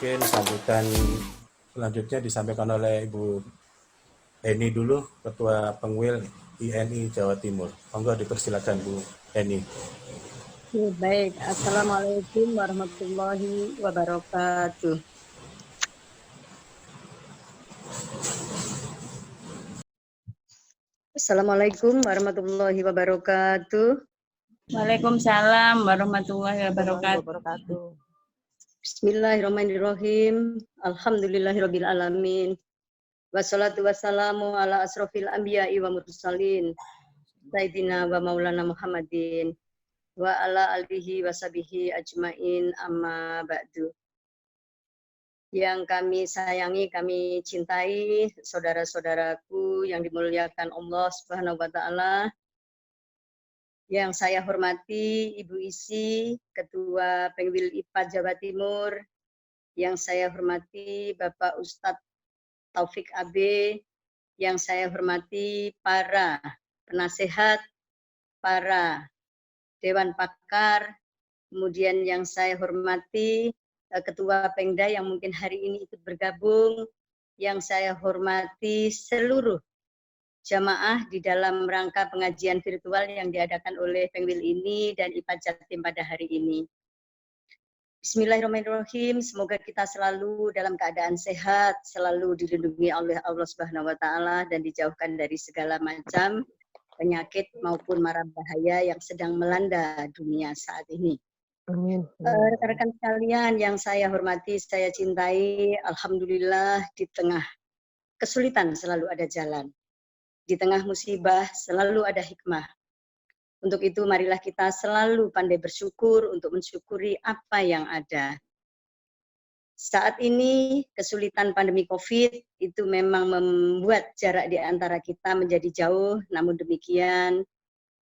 mungkin sambutan selanjutnya disampaikan oleh Ibu Eni dulu, Ketua Pengwil INI Jawa Timur. Monggo dipersilakan Bu Eni. Baik, Assalamualaikum warahmatullahi wabarakatuh. Assalamualaikum warahmatullahi wabarakatuh. Waalaikumsalam warahmatullahi wabarakatuh. Bismillahirrahmanirrahim. Alhamdulillahirabbil alamin. Wassalatu wassalamu ala asrofil anbiya'i wa mursalin. Sayyidina wa maulana Muhammadin wa ala alihi wa sahbihi ajmain amma ba'du. Yang kami sayangi, kami cintai, saudara-saudaraku yang dimuliakan Allah Subhanahu wa Ta'ala. Yang saya hormati Ibu Isi, Ketua Pengwil IPA Jawa Timur. Yang saya hormati Bapak Ustadz Taufik AB. Yang saya hormati para penasehat, para Dewan Pakar. Kemudian yang saya hormati Ketua Pengda yang mungkin hari ini ikut bergabung, yang saya hormati seluruh jamaah di dalam rangka pengajian virtual yang diadakan oleh Pengwil ini dan IPA Jatim pada hari ini. Bismillahirrahmanirrahim, semoga kita selalu dalam keadaan sehat, selalu dilindungi oleh Allah Subhanahu wa Ta'ala dan dijauhkan dari segala macam penyakit maupun mara bahaya yang sedang melanda dunia saat ini. Amin. Rekan-rekan sekalian yang saya hormati, saya cintai, alhamdulillah di tengah kesulitan selalu ada jalan. Di tengah musibah selalu ada hikmah. Untuk itu marilah kita selalu pandai bersyukur untuk mensyukuri apa yang ada. Saat ini kesulitan pandemi COVID itu memang membuat jarak di antara kita menjadi jauh, namun demikian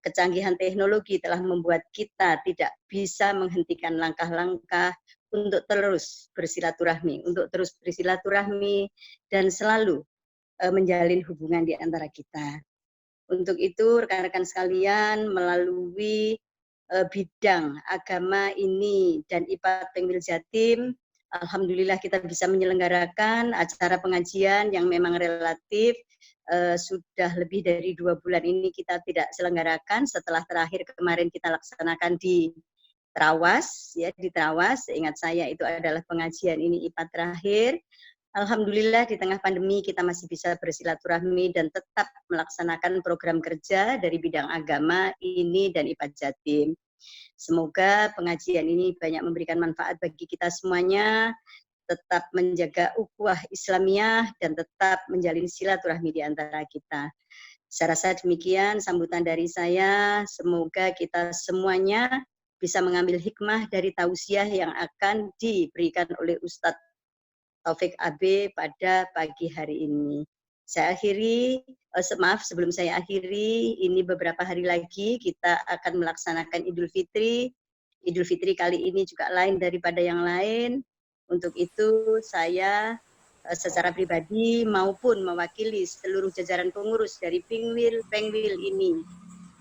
kecanggihan teknologi telah membuat kita tidak bisa menghentikan langkah-langkah untuk terus bersilaturahmi, dan selalu menjalin hubungan di antara kita. Untuk itu rekan-rekan sekalian melalui bidang agama ini dan IPA Pengwil Jatim, alhamdulillah kita bisa menyelenggarakan acara pengajian yang memang relatif sudah lebih dari 2 bulan ini kita tidak selenggarakan setelah terakhir kemarin kita laksanakan di Trawas, ya di Trawas. Seingat saya itu adalah pengajian ini IPA terakhir. Alhamdulillah di tengah pandemi kita masih bisa bersilaturahmi dan tetap melaksanakan program kerja dari bidang agama ini dan IPA Jatim. Semoga pengajian ini banyak memberikan manfaat bagi kita semuanya, tetap menjaga ukhuwah Islamiyah dan tetap menjalin silaturahmi di antara kita. Saya rasa demikian sambutan dari saya. Semoga kita semuanya bisa mengambil hikmah dari tausiah yang akan diberikan oleh Ustadz Taufik AB pada pagi hari ini. Saya akhiri, maaf sebelum saya akhiri, ini beberapa hari lagi kita akan melaksanakan Idul Fitri. Idul Fitri kali ini juga lain daripada yang lain. Untuk itu saya secara pribadi maupun mewakili seluruh jajaran pengurus dari Pengwil ini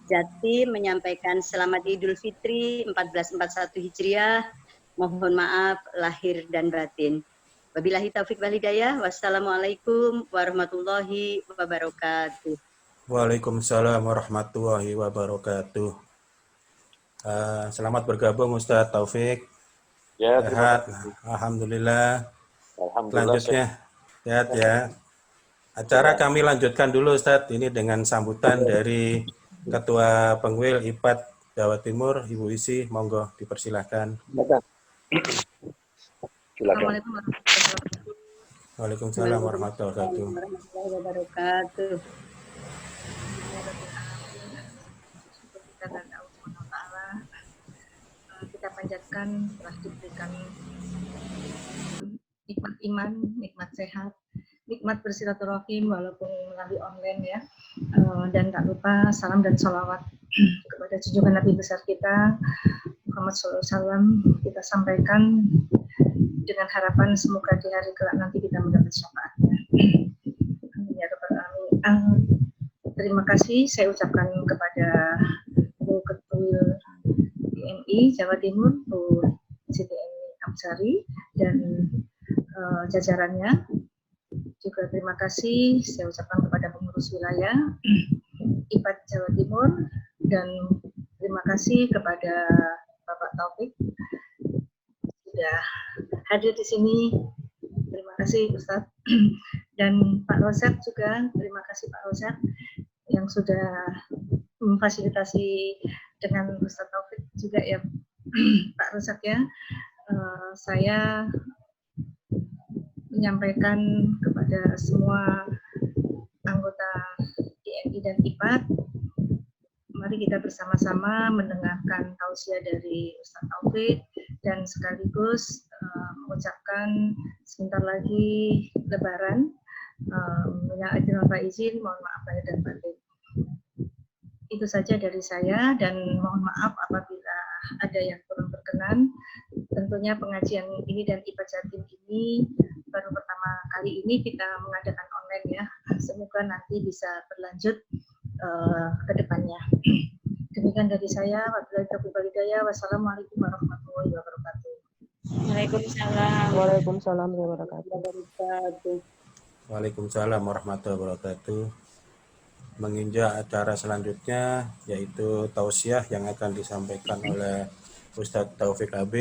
Jatim menyampaikan selamat Idul Fitri 1441 Hijriah. Mohon maaf lahir dan batin. Wabillahi taufiq wal hidayah. Wassalamualaikum warahmatullahi wabarakatuh. Waalaikumsalam warahmatullahi wabarakatuh. Selamat bergabung Ustadz Taufik. Ya, sehat, alhamdulillah. Selanjutnya, sehat ya. Acara kami lanjutkan dulu Ustadz, ini dengan sambutan dari Ketua Pengwil IPAD Jawa Timur, Ibu Isi, monggo dipersilahkan. Silakan. Waalaikumsalam warahmatullahi wabarakatuh. Kita panjatkan telah diberikan nikmat iman, nikmat sehat, nikmat bersilaturahim walaupun melalui online ya. Dan tak lupa salam dan sholawat kepada junjungan Nabi besar kita Muhammad SAW kita sampaikan dengan harapan semoga di hari kelak nanti kita mendapat syafaatnya. Amin ya rabbal alamin. Terima kasih saya ucapkan kepada Bu Ketua INI Jawa Timur, Bu Siti Eni Amsari, dan jajarannya. Juga terima kasih saya ucapkan kepada pengurus wilayah IPAD Jawa Timur, dan terima kasih kepada Bapak Taufik sudah hadir di sini. Terima kasih Ustadz. Dan Pak Rozak juga, terima kasih Pak Rozak yang sudah memfasilitasi dengan Ustadz Taufik juga ya Pak Rozak ya. Saya menyampaikan kepada semua anggota DNI dan IPAD, mari kita bersama-sama mendengarkan tausiah dari Ustadz Taufik dan sekaligus mengucapkan sebentar lagi Lebaran. Minal aidin wal faizin, mohon maaf lahir dan batin. Itu saja dari saya, dan mohon maaf apabila ada yang kurang berkenan. Tentunya pengajian ini dan IPAD Jatim ini baru pertama kali ini kita mengadakan online ya. Semoga nanti bisa berlanjut ke depannya. Demikian dari saya. Wabillahi taufiq wal hidayah. Wassalamualaikum warahmatullahi wabarakatuh. Waalaikumsalam. Waalaikumsalam warahmatullahi wabarakatuh. Waalaikumsalam warahmatullahi wabarakatuh. Menginjak acara selanjutnya, yaitu tausiah yang akan disampaikan oleh Ustadz Taufik AB.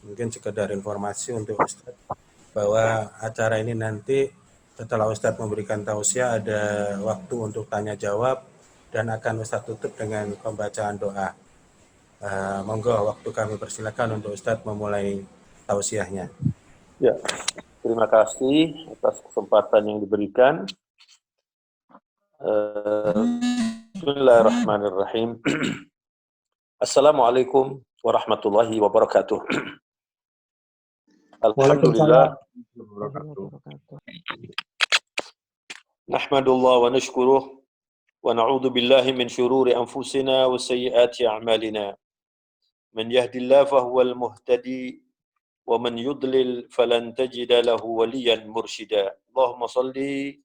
Mungkin sekedar informasi untuk Ustadz bahwa acara ini nanti setelah Ustadz memberikan tausiah ada waktu untuk tanya jawab dan akan Ustadz tutup dengan pembacaan doa. Monggo waktu kami persilakan untuk Ustadz memulai tausiahnya. Ya, terima kasih atas kesempatan yang diberikan. Bismillahirrahmanirrahim. Assalamualaikum warahmatullahi wabarakatuh. Alhamdulillah. Nahmadullah wa nashkuruh wa na'udzu billahi min syururi anfusina wa sayyiati a'malina. Man yahdihillahu fahuwal muhtadi wa man yudlil falan tajida lahu waliyan mursyida. Allahumma shalli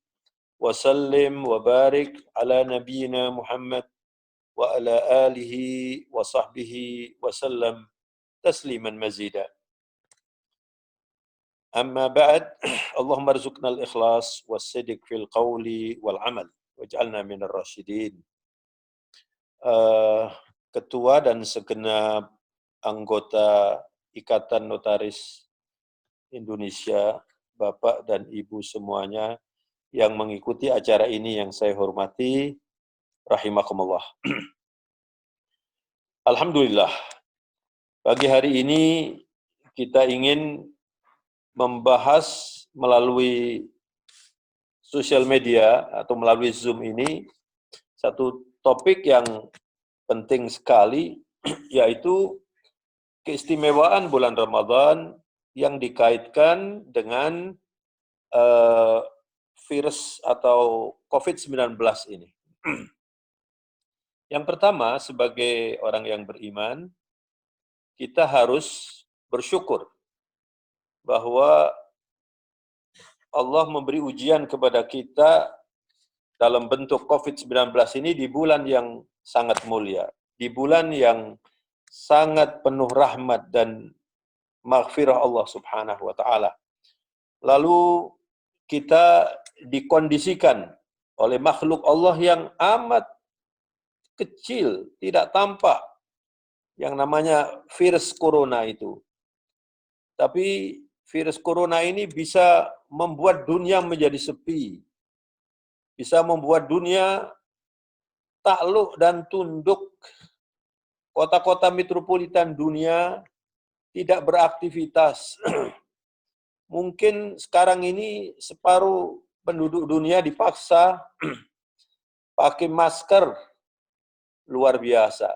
wa sallim wa barik ala nabiyyina Muhammad wa ala alihi wa sahbihi wa sallam tasliman mazida. Amma ba'd, Allahumma arzuqna al-ikhlas was-sidq fil qawli wal amal waj'alna minar rasyidin. Ketua dan segenap anggota Ikatan Notaris Indonesia, Bapak dan Ibu semuanya yang mengikuti acara ini yang saya hormati, rahimakumullah. Alhamdulillah, pagi hari ini kita ingin membahas melalui sosial media atau melalui Zoom ini satu topik yang penting sekali, yaitu keistimewaan bulan Ramadan yang dikaitkan dengan virus atau COVID-19 ini. Yang pertama, sebagai orang yang beriman, kita harus bersyukur bahwa Allah memberi ujian kepada kita dalam bentuk COVID-19 ini di bulan yang sangat mulia, di bulan yang sangat penuh rahmat dan maghfirah Allah Subhanahu wa Ta'ala. Lalu kita dikondisikan oleh makhluk Allah yang amat kecil, tidak tampak, yang namanya virus corona itu. Tapi virus corona ini bisa membuat dunia menjadi sepi, bisa membuat dunia takluk dan tunduk. Kota-kota metropolitan dunia tidak beraktivitas. Mungkin sekarang ini separuh penduduk dunia dipaksa pakai masker, luar biasa.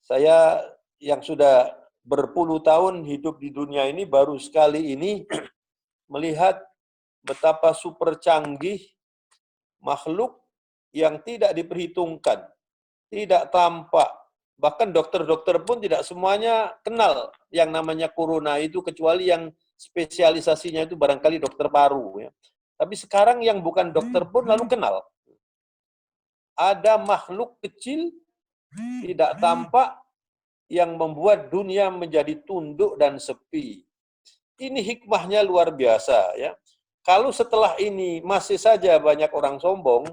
Saya yang sudah berpuluh tahun hidup di dunia ini baru sekali ini melihat betapa super canggih makhluk yang tidak diperhitungkan, tidak tampak. Bahkan dokter-dokter pun tidak semuanya kenal yang namanya corona itu, kecuali yang spesialisasinya itu barangkali dokter paru. Ya. Tapi sekarang yang bukan dokter pun lalu kenal. Ada makhluk kecil, tidak tampak, yang membuat dunia menjadi tunduk dan sepi. ini hikmahnya luar biasa ya. Kalau setelah ini masih saja banyak orang sombong,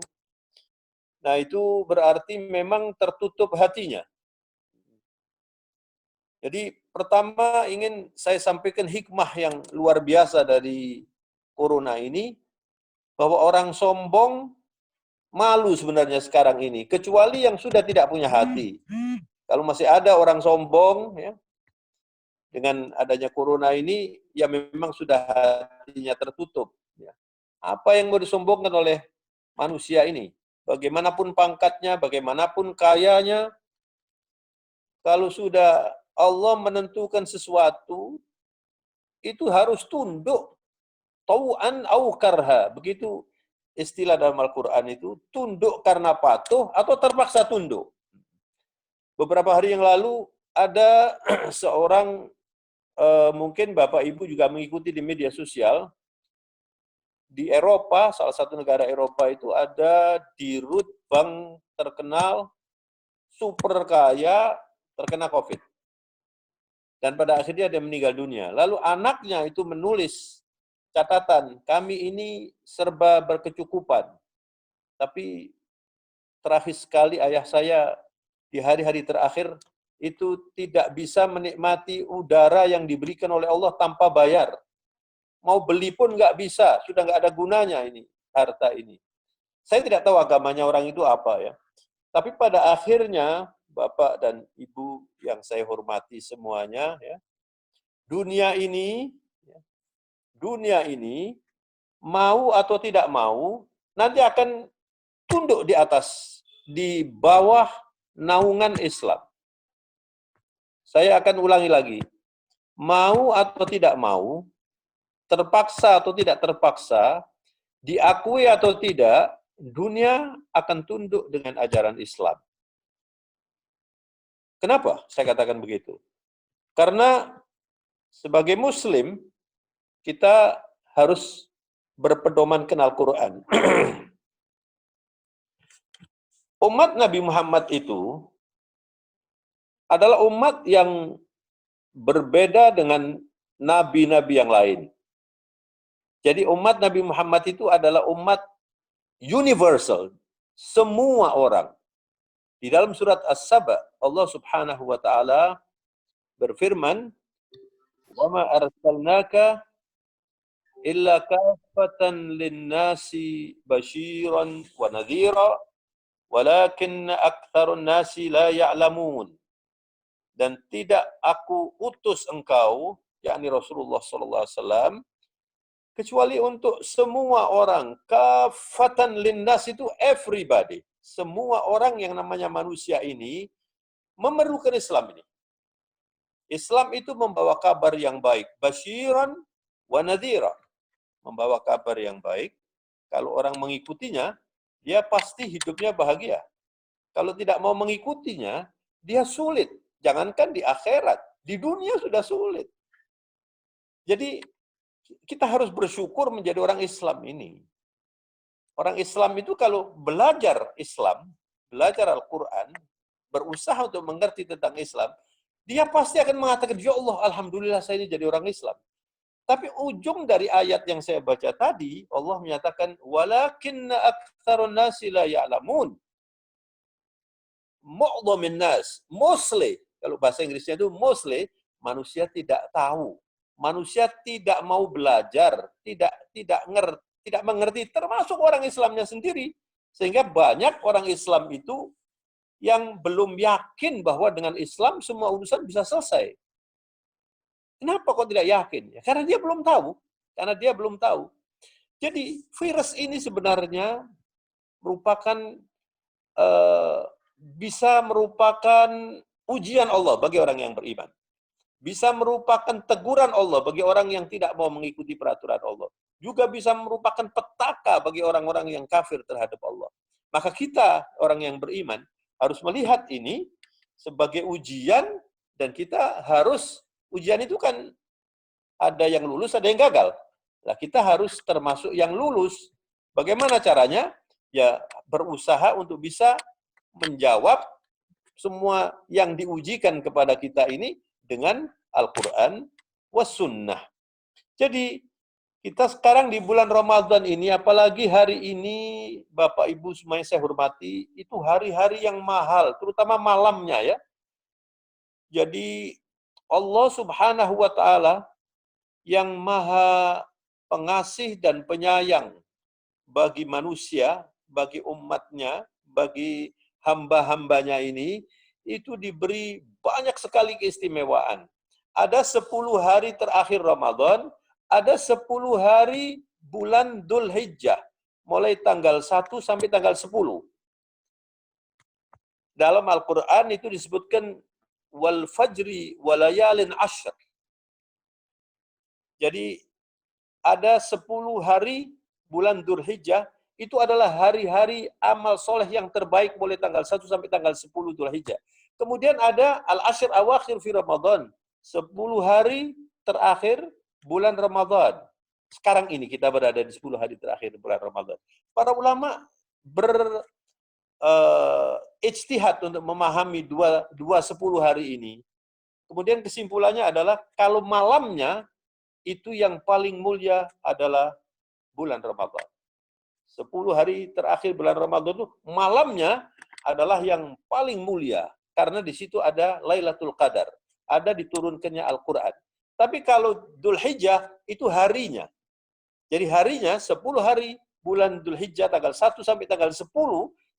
nah itu berarti memang tertutup hatinya. Jadi pertama ingin saya sampaikan hikmah yang luar biasa dari corona ini, bahwa orang sombong malu sebenarnya sekarang ini, kecuali yang sudah tidak punya hati. Kalau masih ada orang sombong, ya, dengan adanya corona ini, ya memang sudah hatinya tertutup. Ya. Apa yang mau disombongkan oleh manusia ini? Bagaimanapun pangkatnya, bagaimanapun kayanya, kalau sudah Allah menentukan sesuatu, itu harus tunduk. Tau'an au karha. Begitu istilah dalam Al-Quran itu, tunduk karena patuh atau terpaksa tunduk. Beberapa hari yang lalu ada seorang, mungkin Bapak Ibu juga mengikuti di media sosial, di Eropa, salah satu negara Eropa itu ada dirut bank terkenal, super kaya, terkena COVID. Dan pada akhirnya dia meninggal dunia. Lalu anaknya itu menulis catatan, kami ini serba berkecukupan. Tapi terakhir sekali ayah saya di hari-hari terakhir itu tidak bisa menikmati udara yang diberikan oleh Allah tanpa bayar. Mau beli pun nggak bisa, sudah nggak ada gunanya ini, harta ini. Saya tidak tahu agamanya orang itu apa ya. Tapi pada akhirnya, Bapak dan Ibu yang saya hormati semuanya, ya, dunia ini mau atau tidak mau, nanti akan tunduk di bawah naungan Islam. Saya akan ulangi lagi. Mau atau tidak mau, terpaksa atau tidak terpaksa, diakui atau tidak, dunia akan tunduk dengan ajaran Islam. Kenapa saya katakan begitu? Karena sebagai Muslim, kita harus berpedomankan Al-Quran. Umat Nabi Muhammad itu adalah umat yang berbeda dengan nabi-nabi yang lain. Jadi umat Nabi Muhammad itu adalah umat universal, semua orang. Di dalam surat As-Saba, Allah Subhanahu wa taala berfirman, "Wa ma arsalnaka illa kaffatan lin-nasi basyiran wa nadhira, walakinna aktsarun nasi la ya'lamun." Dan tidak aku utus engkau, yakni Rasulullah sallallahu alaihi wasallam, kecuali untuk semua orang. Kafatan linnas itu everybody. Semua orang yang namanya manusia ini memerlukan Islam ini. Islam itu membawa kabar yang baik. Basyiran wa nadhira. Membawa kabar yang baik. Kalau orang mengikutinya, dia pasti hidupnya bahagia. Kalau tidak mau mengikutinya, dia sulit. Jangankan di akhirat, di dunia sudah sulit. Jadi, kita harus bersyukur menjadi orang Islam ini. Orang Islam itu kalau belajar Islam, belajar Al-Quran, berusaha untuk mengerti tentang Islam, dia pasti akan mengatakan, ya Allah, Alhamdulillah saya ini jadi orang Islam. Tapi ujung dari ayat yang saya baca tadi, Allah menyatakan, walakinna aktsarun nasi la ya'lamun. Mu'dhamin nas, mostly, kalau bahasa Inggrisnya itu mostly, manusia tidak tahu. Manusia tidak mau belajar, tidak mengerti, termasuk orang Islamnya sendiri. Sehingga banyak orang Islam itu yang belum yakin bahwa dengan Islam semua urusan bisa selesai. Kenapa kok tidak yakin? Ya, karena dia belum tahu. Jadi virus ini sebenarnya bisa merupakan ujian Allah bagi orang yang beriman. Bisa merupakan teguran Allah bagi orang yang tidak mau mengikuti peraturan Allah. Juga bisa merupakan petaka bagi orang-orang yang kafir terhadap Allah. Maka kita, orang yang beriman, harus melihat ini sebagai ujian, dan kita harus, ujian itu kan ada yang lulus, ada yang gagal. Nah, kita harus termasuk yang lulus. Bagaimana caranya? Ya, berusaha untuk bisa menjawab semua yang diujikan kepada kita ini dengan Al-Quran was sunnah. Jadi kita sekarang di bulan Ramadan ini, apalagi hari ini, Bapak Ibu semuanya saya hormati, itu hari-hari yang mahal, terutama malamnya ya. Jadi Allah Subhanahu wa Ta'ala yang Maha Pengasih dan Penyayang bagi manusia, bagi umatnya, bagi hamba-hambanya ini, itu diberi banyak sekali keistimewaan. Ada 10 hari terakhir Ramadan, ada 10 hari bulan Dhul Hijjah, mulai tanggal 1 sampai tanggal 10. Dalam Al-Quran itu disebutkan wal fajri walayalin ashr. Jadi ada 10 hari bulan Dhul Hijjah, itu adalah hari-hari amal soleh yang terbaik mulai tanggal 1 sampai tanggal 10 Dhul Hijjah. Kemudian ada al-ashr awakhir fi Ramadan, 10 hari terakhir bulan Ramadan. Sekarang ini kita berada di 10 hari terakhir bulan Ramadan. Para ulama ijtihad untuk memahami dua 10 hari ini. Kemudian kesimpulannya adalah kalau malamnya itu yang paling mulia adalah bulan Ramadan. 10 hari terakhir bulan Ramadan itu malamnya adalah yang paling mulia. Karena di situ ada Lailatul Qadar. Ada diturunkannya Al-Quran. Tapi kalau Dhul Hijjah itu harinya. Jadi harinya 10 hari bulan Dhul Hijjah tanggal 1 sampai tanggal 10.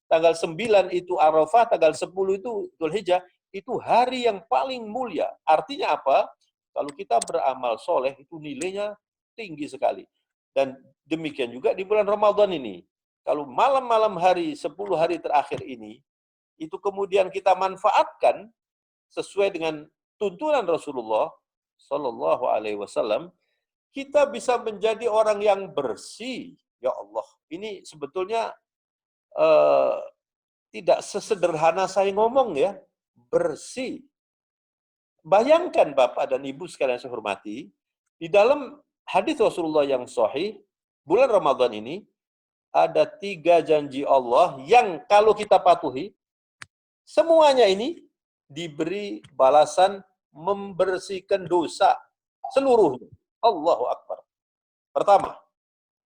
Tanggal 9 itu Arafah, tanggal 10 itu Dhul Hijjah. Itu hari yang paling mulia. Artinya apa? Kalau kita beramal soleh itu nilainya tinggi sekali. Dan demikian juga di bulan Ramadan ini. Kalau malam-malam hari, 10 hari terakhir ini, itu kemudian kita manfaatkan sesuai dengan tuntunan Rasulullah Sallallahu Alaihi Wasallam, kita bisa menjadi orang yang bersih. Ya Allah, ini sebetulnya tidak sesederhana saya ngomong ya, bersih. Bayangkan Bapak dan Ibu sekalian saya hormati, di dalam hadis Rasulullah yang sahih, bulan Ramadan ini, ada 3 janji Allah yang kalau kita patuhi, semuanya ini diberi balasan membersihkan dosa seluruhnya. Allahu Akbar. Pertama,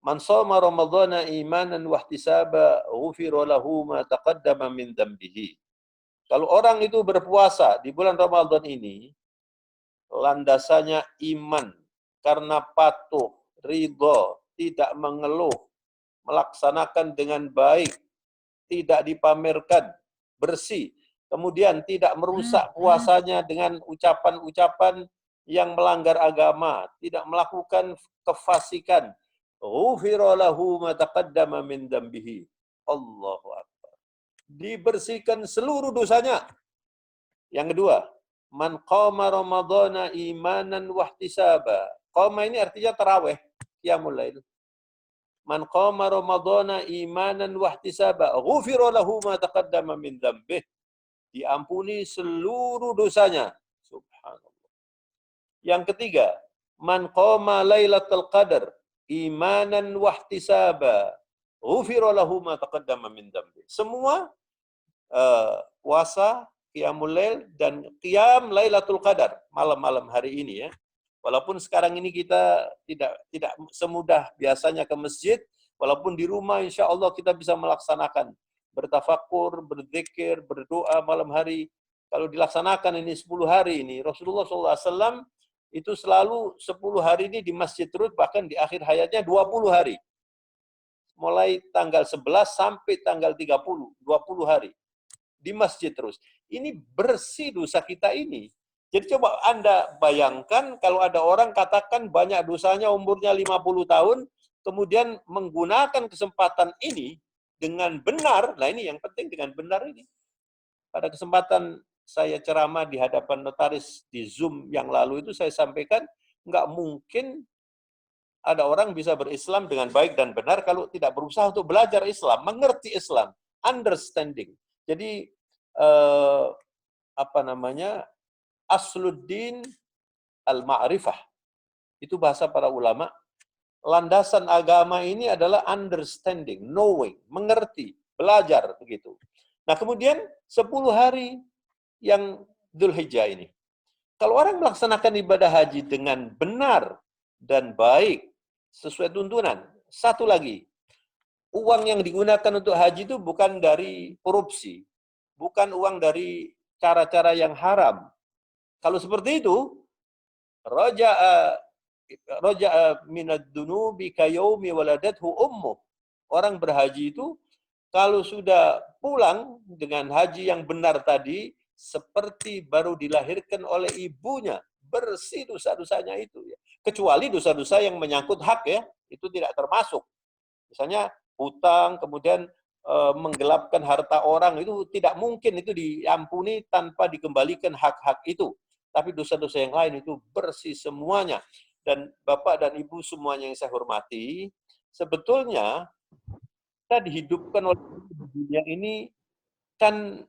man shoma ramadhana imanan wa ihtisaba ghufira lahu ma taqaddama min dhanbihi. Kalau orang itu berpuasa di bulan Ramadan ini, landasannya iman, karena patuh, ridho, tidak mengeluh, melaksanakan dengan baik, tidak dipamerkan, bersih. Kemudian tidak merusak puasanya dengan ucapan-ucapan yang melanggar agama, tidak melakukan kefasikan. Ghufira lahu ma taqaddama min dhanbihi. Allahu Akbar. Dibersihkan seluruh dosanya. Yang kedua, man qama ramadhana imanan wa ihtisaba. Qama ini artinya tarawih, qiyamul lail. Man qama ramadhana imanan wa ihtisaba, ghufira lahu ma taqaddama min dhanbihi. Diampuni seluruh dosanya. Subhanallah. Yang ketiga, man qama lailatul qadar imanan wa ihtisaba, ghufira lahu ma taqaddama min dhanbihi. Semua puasa, qiyamul lail dan qiyam Lailatul Qadar, malam-malam hari ini ya. Walaupun sekarang ini kita tidak semudah biasanya ke masjid, walaupun di rumah insya Allah kita bisa melaksanakan bertafakur, berzikir, berdoa malam hari. Kalau dilaksanakan ini 10 hari ini, Rasulullah SAW itu selalu 10 hari ini di masjid terus, bahkan di akhir hayatnya 20 hari. Mulai tanggal 11 sampai tanggal 30, 20 hari. Di masjid terus. Ini bersih dosa kita ini. Jadi coba Anda bayangkan kalau ada orang katakan banyak dosanya umurnya 50 tahun, kemudian menggunakan kesempatan ini dengan benar, nah ini yang penting dengan benar ini. Pada kesempatan saya ceramah di hadapan notaris di Zoom yang lalu itu saya sampaikan, nggak mungkin ada orang bisa berislam dengan baik dan benar kalau tidak berusaha untuk belajar Islam, mengerti Islam, understanding. Jadi asluddin al-ma'rifah. Itu bahasa para ulama. Landasan agama ini adalah understanding, knowing, mengerti, belajar begitu. Nah, kemudian 10 hari yang Dzulhijjah ini. Kalau orang melaksanakan ibadah haji dengan benar, dan baik sesuai tuntunan. Satu lagi, uang yang digunakan untuk haji itu bukan dari korupsi, bukan uang dari cara-cara yang haram. Kalau seperti itu, raja'a minad dunubi kayaumi waladathu ummuh. Orang berhaji itu kalau sudah pulang dengan haji yang benar tadi, seperti baru dilahirkan oleh ibunya, bersih dosa-dosanya itu. Ya. Kecuali dosa-dosa yang menyangkut hak ya, itu tidak termasuk. Misalnya hutang, kemudian menggelapkan harta orang, itu tidak mungkin itu diampuni tanpa dikembalikan hak-hak itu. Tapi dosa-dosa yang lain itu bersih semuanya. Dan Bapak dan Ibu semuanya yang saya hormati, sebetulnya kita dihidupkan oleh dunia ini kan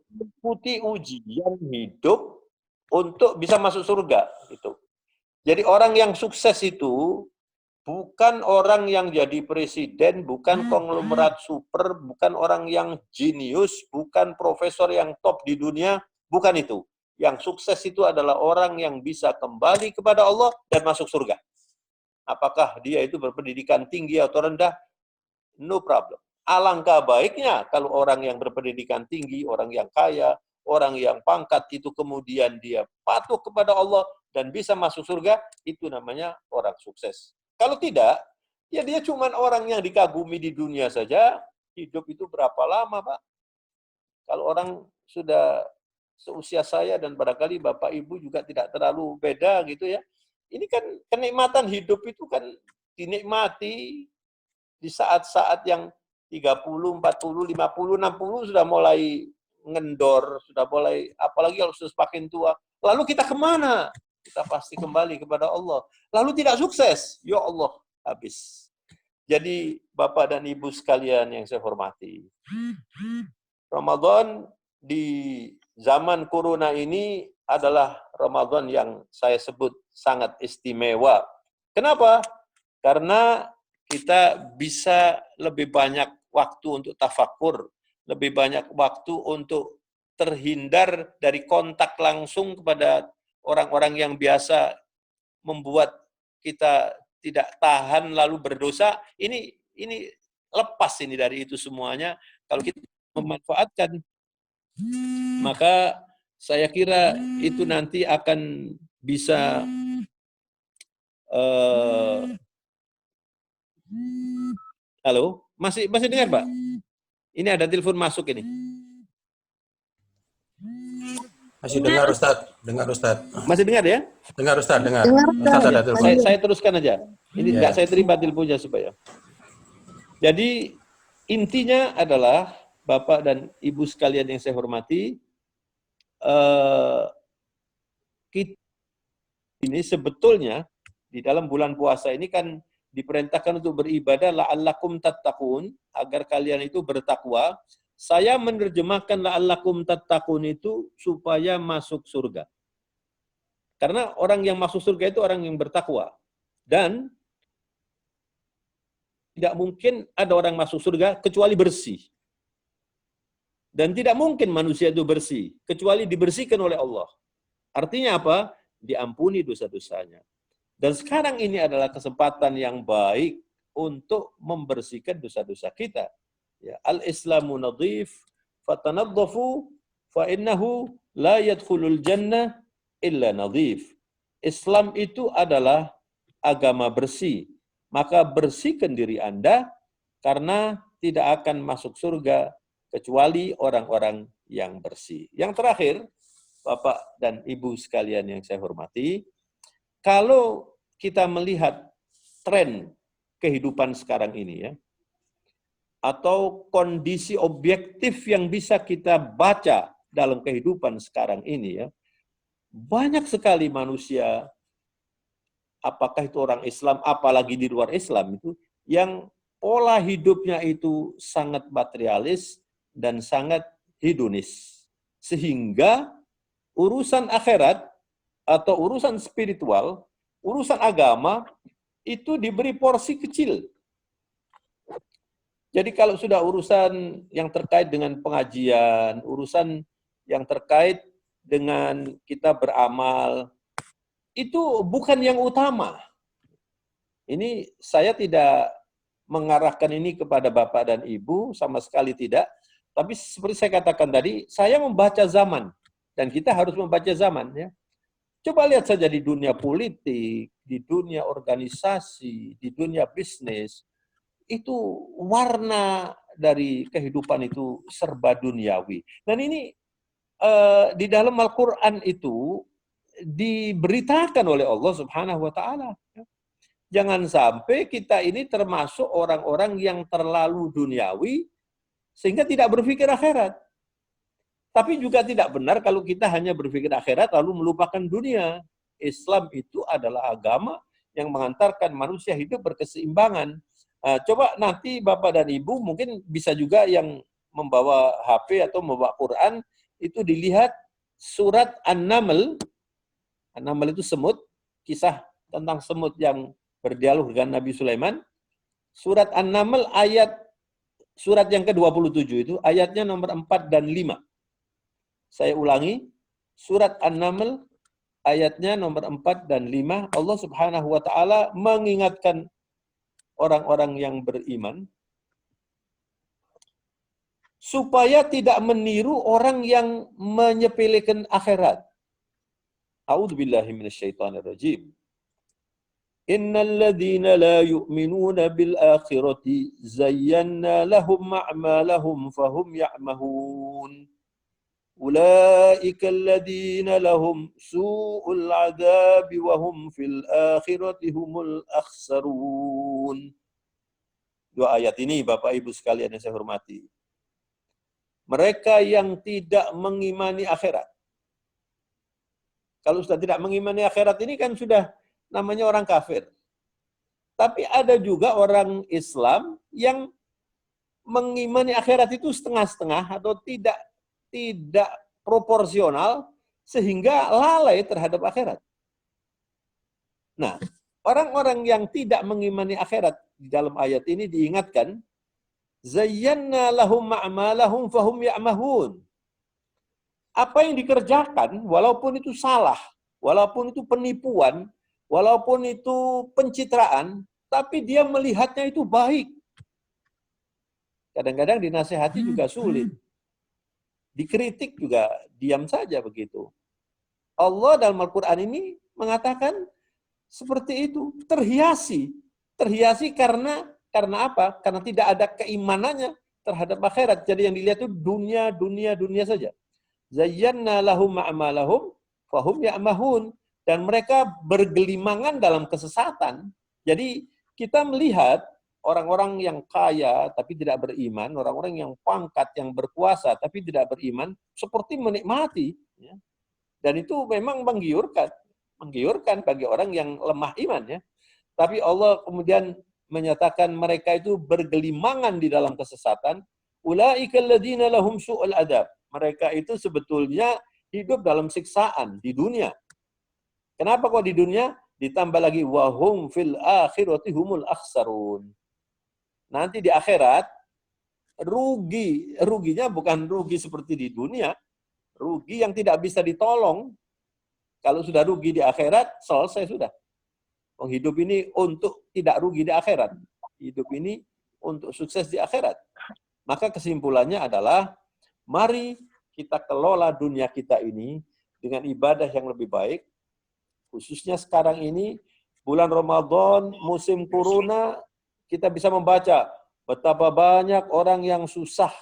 mengikuti ujian hidup untuk bisa masuk surga gitu. Jadi orang yang sukses itu bukan orang yang jadi presiden, bukan konglomerat super, bukan orang yang jenius, bukan profesor yang top di dunia, bukan itu. Yang sukses itu adalah orang yang bisa kembali kepada Allah dan masuk surga. Apakah dia itu berpendidikan tinggi atau rendah? No problem. Alangkah baiknya kalau orang yang berpendidikan tinggi, orang yang kaya, orang yang pangkat itu kemudian dia patuh kepada Allah dan bisa masuk surga, itu namanya orang sukses. Kalau tidak, ya dia cuma orang yang dikagumi di dunia saja, hidup itu berapa lama, Pak? Kalau orang sudah seusia saya dan barangkali Bapak Ibu juga tidak terlalu beda gitu ya. Ini kan kenikmatan hidup itu kan dinikmati di saat-saat yang 30, 40, 50, 60 sudah mulai ngendor, sudah mulai, apalagi kalau sudah semakin tua. Lalu kita kemana? Kita pasti kembali kepada Allah. Lalu tidak sukses, ya Allah, habis. Jadi Bapak dan Ibu sekalian yang saya hormati, Ramadan di zaman corona ini adalah Ramadan yang saya sebut sangat istimewa. Kenapa? Karena kita bisa lebih banyak waktu untuk tafakur, lebih banyak waktu untuk terhindar dari kontak langsung kepada orang-orang yang biasa membuat kita tidak tahan lalu berdosa. Ini lepas ini dari itu semuanya. Kalau kita memanfaatkan, maka saya kira itu nanti akan bisa halo, masih dengar, Pak? Ini ada telepon masuk ini. Masih dengar Ustaz, dengar Ustaz. Masih dengar ya? Dengar Ustaz, dengar. Ustaz ada telepon. Saya teruskan aja. Ini enggak saya terima teleponnya supaya. Jadi intinya adalah Bapak dan Ibu sekalian yang saya hormati, kita ini sebetulnya di dalam bulan puasa ini kan diperintahkan untuk beribadah la'allakum tattaqun, agar kalian itu bertakwa. Saya menerjemahkan la'allakum tattaqun itu supaya masuk surga. Karena orang yang masuk surga itu orang yang bertakwa. Dan tidak mungkin ada orang masuk surga kecuali bersih. Dan tidak mungkin manusia itu bersih kecuali dibersihkan oleh Allah. Artinya apa? Diampuni dosa-dosanya. Dan sekarang ini adalah kesempatan yang baik untuk membersihkan dosa-dosa kita. Ya, al-Islamu nadhif, fatanadhafu, fa innahu la yadkhulul jannah illa nadhif. Islam itu adalah agama bersih. Maka bersihkan diri Anda karena tidak akan masuk surga kecuali orang-orang yang bersih. Yang terakhir, Bapak dan Ibu sekalian yang saya hormati, kalau kita melihat tren kehidupan sekarang ini ya, atau kondisi objektif yang bisa kita baca dalam kehidupan sekarang ini ya, banyak sekali manusia, apakah itu orang Islam, apalagi di luar Islam itu, yang pola hidupnya itu sangat materialis dan sangat hedonis. Sehingga urusan akhirat atau urusan spiritual, urusan agama, itu diberi porsi kecil. Jadi kalau sudah urusan yang terkait dengan pengajian, urusan yang terkait dengan kita beramal, itu bukan yang utama. Ini saya tidak mengarahkan ini kepada Bapak dan Ibu, sama sekali tidak. Tapi seperti saya katakan tadi, saya membaca zaman. Dan kita harus membaca zaman. Ya. Coba lihat saja di dunia politik, di dunia organisasi, di dunia bisnis, itu warna dari kehidupan itu serba duniawi. Dan ini di dalam Al-Quran itu diberitakan oleh Allah Subhanahu wa Ta'ala. Jangan sampai kita ini termasuk orang-orang yang terlalu duniawi sehingga tidak berpikir akhirat. Tapi juga tidak benar kalau kita hanya berpikir akhirat lalu melupakan dunia. Islam itu adalah agama yang mengantarkan manusia hidup berkeseimbangan. Coba nanti Bapak dan Ibu mungkin bisa juga yang membawa HP atau membawa Quran itu dilihat surat An-Naml. An-Naml itu semut, kisah tentang semut yang berdialog dengan Nabi Sulaiman. Surat An-Naml surat yang ke-27 itu ayatnya nomor 4 dan 5. Saya ulangi, surat An-Naml ayatnya nomor 4 dan 5. Allah Subhanahu wa Ta'ala mengingatkan orang-orang yang beriman supaya tidak meniru orang yang menyepelekan akhirat. A'udzubillahi minasyaitonirrajim. Innal ladzina la yu'minuna bil akhirati zayyana lahum a'malahum fahum ya'mahun. Ulaika alladzina lahum su'ul 'adzabi wa hum fil akhirati humul akhsarun. Dua ayat ini Bapak Ibu sekalian yang saya hormati. Mereka yang tidak mengimani akhirat. Kalau sudah tidak mengimani akhirat ini kan sudah namanya orang kafir. Tapi ada juga orang Islam yang mengimani akhirat itu setengah-setengah atau tidak proporsional sehingga lalai terhadap akhirat. Nah, orang-orang yang tidak mengimani akhirat di dalam ayat ini diingatkan, zayyana lahum ma'malahum fahum ya'mahun. Apa yang dikerjakan, walaupun itu salah, walaupun itu penipuan, walaupun itu pencitraan, tapi dia melihatnya itu baik. Kadang-kadang dinasehati juga sulit. Dikritik juga diam saja begitu. Allah dalam Al-Quran ini mengatakan seperti itu. Terhiasi karena apa? Karena tidak ada keimanannya terhadap akhirat. Jadi yang dilihat itu dunia saja. Zayyana lahum ma'amalahum fahum ya'mahun. Dan mereka bergelimangan dalam kesesatan. Jadi kita melihat orang-orang yang kaya tapi tidak beriman, orang-orang yang pangkat, yang berkuasa tapi tidak beriman, seperti menikmati. Ya. Dan itu memang menggiurkan bagi orang yang lemah iman. Ya. Tapi Allah kemudian menyatakan mereka itu bergelimangan di dalam kesesatan. Ulaika alladzina lahum su'ul adab. Mereka itu sebetulnya hidup dalam siksaan di dunia. Kenapa kok di dunia? Ditambah lagi wahum fil akhirati humul akhsarun. Nanti di akhirat ruginya bukan rugi seperti di dunia, rugi yang tidak bisa ditolong. Kalau sudah rugi di akhirat, selesai sudah. Hidup ini untuk tidak rugi di akhirat. Hidup ini untuk sukses di akhirat. Maka kesimpulannya adalah, mari kita kelola dunia kita ini dengan ibadah yang lebih baik. Khususnya sekarang ini, bulan Ramadan, musim corona, kita bisa membaca betapa banyak orang yang susah,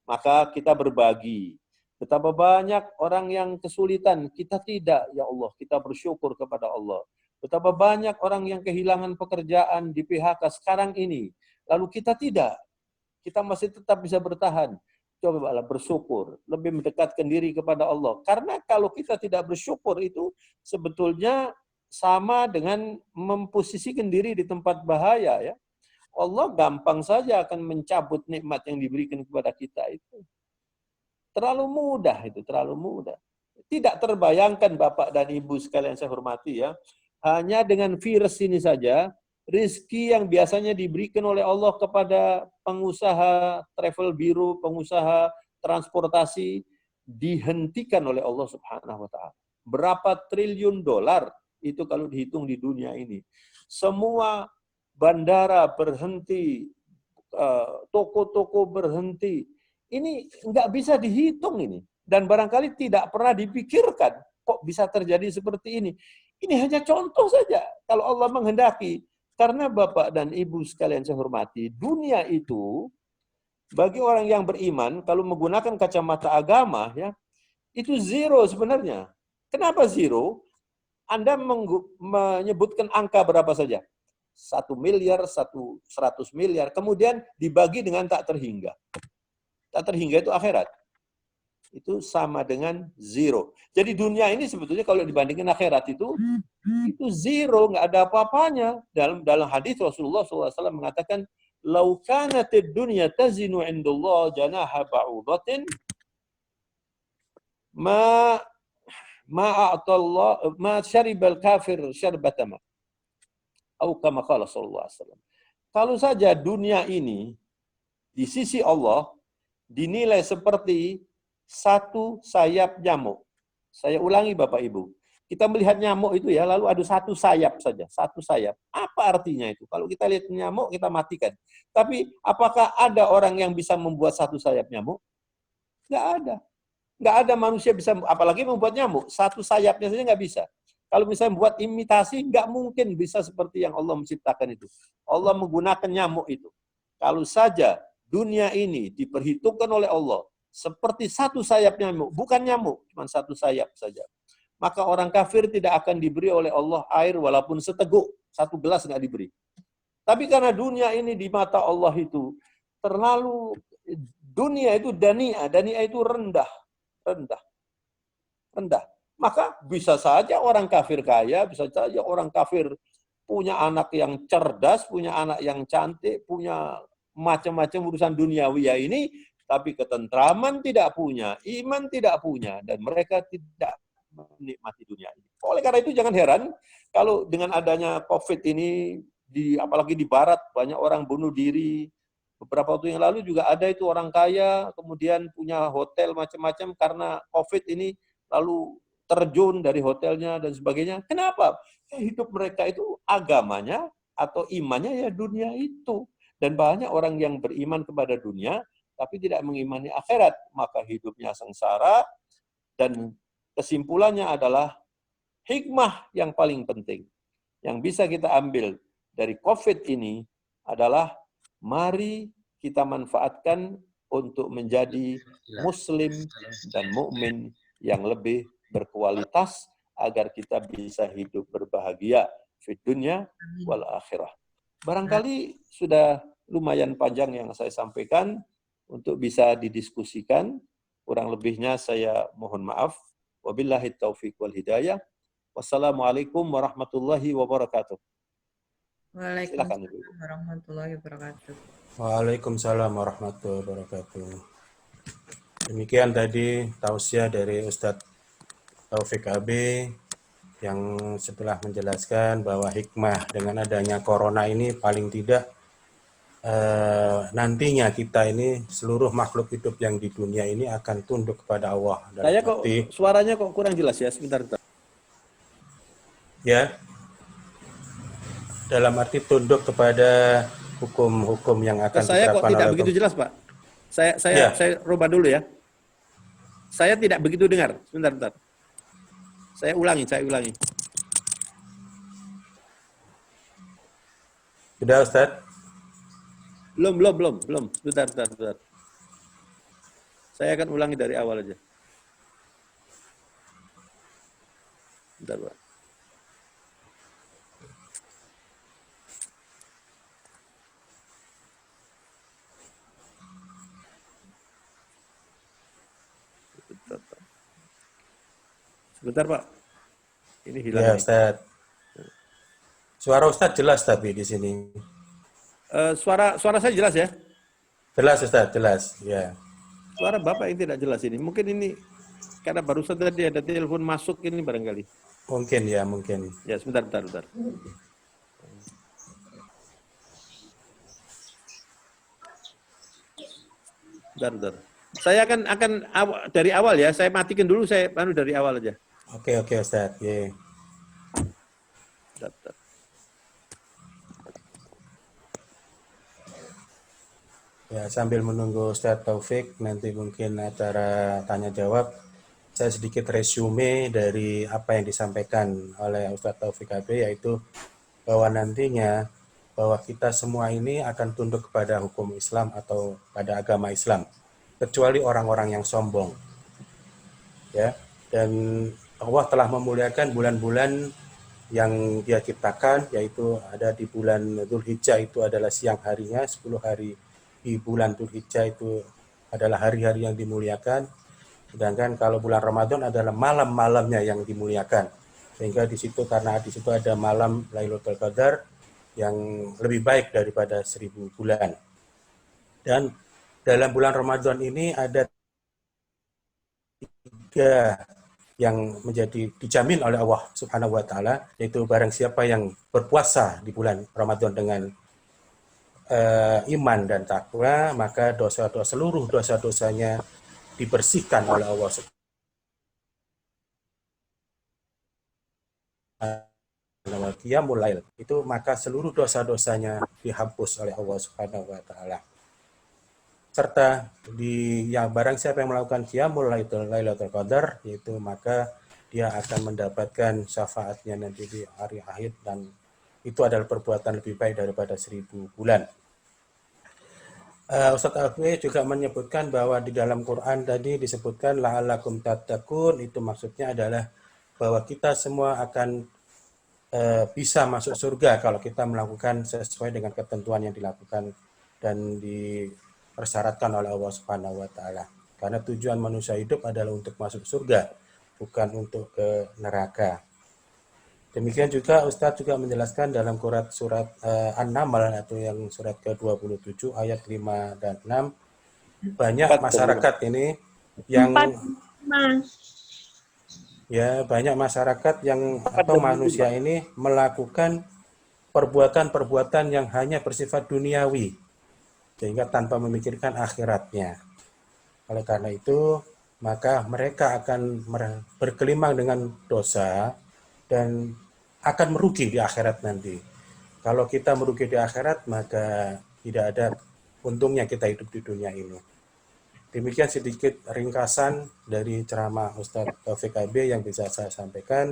maka kita berbagi. Betapa banyak orang yang kesulitan, kita tidak, ya Allah, kita bersyukur kepada Allah. Betapa banyak orang yang kehilangan pekerjaan di PHK sekarang ini, lalu kita tidak. Kita masih tetap bisa bertahan. Cobalah bersyukur, lebih mendekatkan diri kepada Allah. Karena kalau kita tidak bersyukur itu sebetulnya sama dengan memposisikan diri di tempat bahaya. Ya. Allah gampang saja akan mencabut nikmat yang diberikan kepada kita itu. Terlalu mudah itu, terlalu mudah. Tidak terbayangkan Bapak dan Ibu sekalian saya hormati ya. Hanya dengan virus ini saja, rizki yang biasanya diberikan oleh Allah kepada pengusaha travel bureau, pengusaha transportasi, dihentikan oleh Allah Subhanahu wa Ta'ala. Berapa triliun dolar itu kalau dihitung di dunia ini. Semua bandara berhenti, toko-toko berhenti. Ini nggak bisa dihitung ini. Dan barangkali tidak pernah dipikirkan kok bisa terjadi seperti ini. Ini hanya contoh saja kalau Allah menghendaki. Karena Bapak dan Ibu sekalian saya hormati, dunia itu bagi orang yang beriman, kalau menggunakan kacamata agama, ya itu zero sebenarnya. Kenapa zero? Anda menyebutkan angka berapa saja? 1 miliar, 100 miliar, kemudian dibagi dengan tak terhingga. Tak terhingga itu akhirat. Itu sama dengan zero. Jadi dunia ini sebetulnya kalau dibandingkan akhirat itu zero, nggak ada apa-apanya. Dalam hadis Rasulullah SAW mengatakan, "Lau kanatid dunya tazinu indallah janaha ba'udatin ma a'tallah ma syaribal kafir syarbatama." Atau kama qala sallallahu alaihi wasallam. Kalau saja dunia ini di sisi Allah dinilai seperti satu sayap nyamuk. Saya ulangi Bapak Ibu. Kita melihat nyamuk itu ya, lalu ada satu sayap saja, satu sayap. Apa artinya itu? Kalau kita lihat nyamuk, kita matikan. Tapi apakah ada orang yang bisa membuat satu sayap nyamuk? Nggak ada. Nggak ada manusia bisa, apalagi membuat nyamuk. Satu sayapnya saja nggak bisa. Kalau misalnya membuat imitasi, nggak mungkin bisa seperti yang Allah menciptakan itu. Allah menggunakan nyamuk itu. Kalau saja dunia ini diperhitungkan oleh Allah seperti satu sayap nyamuk, bukan nyamuk, cuma satu sayap saja, maka orang kafir tidak akan diberi oleh Allah air walaupun seteguk, satu gelas nggak diberi. Tapi karena dunia ini di mata Allah itu terlalu, dunia itu dania itu rendah. Maka bisa saja orang kafir kaya, bisa saja orang kafir punya anak yang cerdas, punya anak yang cantik, punya macam-macam urusan duniawi ya ini, tapi ketentraman tidak punya, iman tidak punya, dan mereka tidak menikmati dunia ini. Oleh karena itu jangan heran kalau dengan adanya COVID ini, apalagi di Barat, banyak orang bunuh diri. Beberapa waktu yang lalu juga ada itu orang kaya, kemudian punya hotel macam-macam karena COVID ini, lalu terjun dari hotelnya dan sebagainya. Kenapa? Ya, hidup mereka itu agamanya atau imannya ya dunia itu. Dan banyak orang yang beriman kepada dunia, tapi tidak mengimani akhirat, maka hidupnya sengsara. Dan kesimpulannya adalah hikmah yang paling penting yang bisa kita ambil dari COVID ini adalah mari kita manfaatkan untuk menjadi muslim dan mukmin yang lebih berkualitas agar kita bisa hidup berbahagia di dunia wal akhirah. Barangkali sudah lumayan panjang yang saya sampaikan untuk bisa didiskusikan. Kurang lebihnya saya mohon maaf. Wabillahi taufiq wal hidayah. Wassalamualaikum warahmatullahi wabarakatuh. Waalaikumsalam warahmatullahi wabarakatuh. Waalaikumsalam warahmatullahi wabarakatuh. Demikian tadi tausiah dari Ustadz Taufik AB yang setelah menjelaskan bahwa hikmah dengan adanya corona ini paling tidak nantinya kita ini seluruh makhluk hidup yang di dunia ini akan tunduk kepada Allah. Saya kok suaranya kok kurang jelas ya, sebentar. Ya, dalam arti tunduk kepada hukum-hukum yang akan saya kok tidak oleh begitu jelas, Pak. Saya rubah dulu ya. Saya tidak begitu dengar. Sebentar. Saya ulangi. Sudah, Ustaz? Belum. Sebentar. Saya akan ulangi dari awal aja. Bentar, Pak. Sebentar, Pak. Ini hilang. Ya, Ustaz. Suara Ustaz jelas tapi di sini. Suara saya jelas ya? Jelas, Ustaz, jelas. Ya. Suara Bapak yang tidak jelas ini. Mungkin ini karena barusan tadi ada telepon masuk ini barangkali. Mungkin. Ya, sebentar. Bentar. Saya akan dari awal ya. Saya matikan dulu, saya dari awal aja. Oke, Ustaz. Yeah. Bentar. Ya, sambil menunggu Ustadz Taufik, nanti mungkin acara tanya jawab, saya sedikit resume dari apa yang disampaikan oleh Ustadz Taufik AB, yaitu bahwa nantinya bahwa kita semua ini akan tunduk kepada hukum Islam atau pada agama Islam, kecuali orang-orang yang sombong. Ya, dan Allah telah memuliakan bulan-bulan yang Dia ciptakan, yaitu ada di bulan Dzulhijjah itu adalah siang harinya, 10 hari di bulan Dzulhijjah itu adalah hari-hari yang dimuliakan, sedangkan kalau bulan Ramadan adalah malam-malamnya yang dimuliakan, sehingga di situ karena di situ ada malam Lailatul Qadar yang lebih baik daripada 1000 bulan. Dan dalam bulan Ramadan ini ada 3 yang menjadi dijamin oleh Allah Subhanahu wa taala, yaitu barang siapa yang berpuasa di bulan Ramadan dengan iman dan takwa, maka seluruh dosa-dosanya dibersihkan oleh Allah Subhanahu wa taala. Itu maka seluruh dosa-dosanya dihapus oleh Allah Subhanahu wa taala. Serta yang barang siapa yang melakukan qiyamul Lailatul Qadar, yaitu maka dia akan mendapatkan syafaatnya nanti di hari akhir, dan itu adalah perbuatan lebih baik daripada 1000 bulan. Ustadz Alfi juga menyebutkan bahwa di dalam Quran tadi disebutkan la'allakum tattaqun, itu maksudnya adalah bahwa kita semua akan bisa masuk surga kalau kita melakukan sesuai dengan ketentuan yang dilakukan dan dipersyaratkan oleh Allah Subhanahu wa taala. Karena tujuan manusia hidup adalah untuk masuk surga, bukan untuk ke neraka. Demikian juga Ustadz juga menjelaskan dalam surat An-Naml atau yang surat ke-27 ayat 5 dan 6, banyak masyarakat ini yang banyak masyarakat yang atau manusia ini melakukan perbuatan-perbuatan yang hanya bersifat duniawi, sehingga tanpa memikirkan akhiratnya. Oleh karena itu, maka mereka akan bergelimang dengan dosa dan akan merugi di akhirat nanti. Kalau kita merugi di akhirat, maka tidak ada untungnya kita hidup di dunia ini. Demikian sedikit ringkasan dari ceramah Ustadz Taufik AB yang bisa saya sampaikan.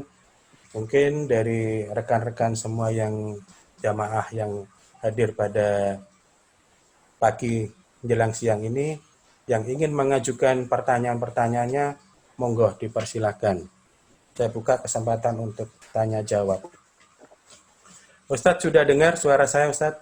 Mungkin dari rekan-rekan semua yang jamaah yang hadir pada pagi menjelang siang ini, yang ingin mengajukan pertanyaan-pertanyaannya, monggo dipersilakan. Saya buka kesempatan untuk tanya jawab. Ustadz sudah dengar suara saya, Ustadz?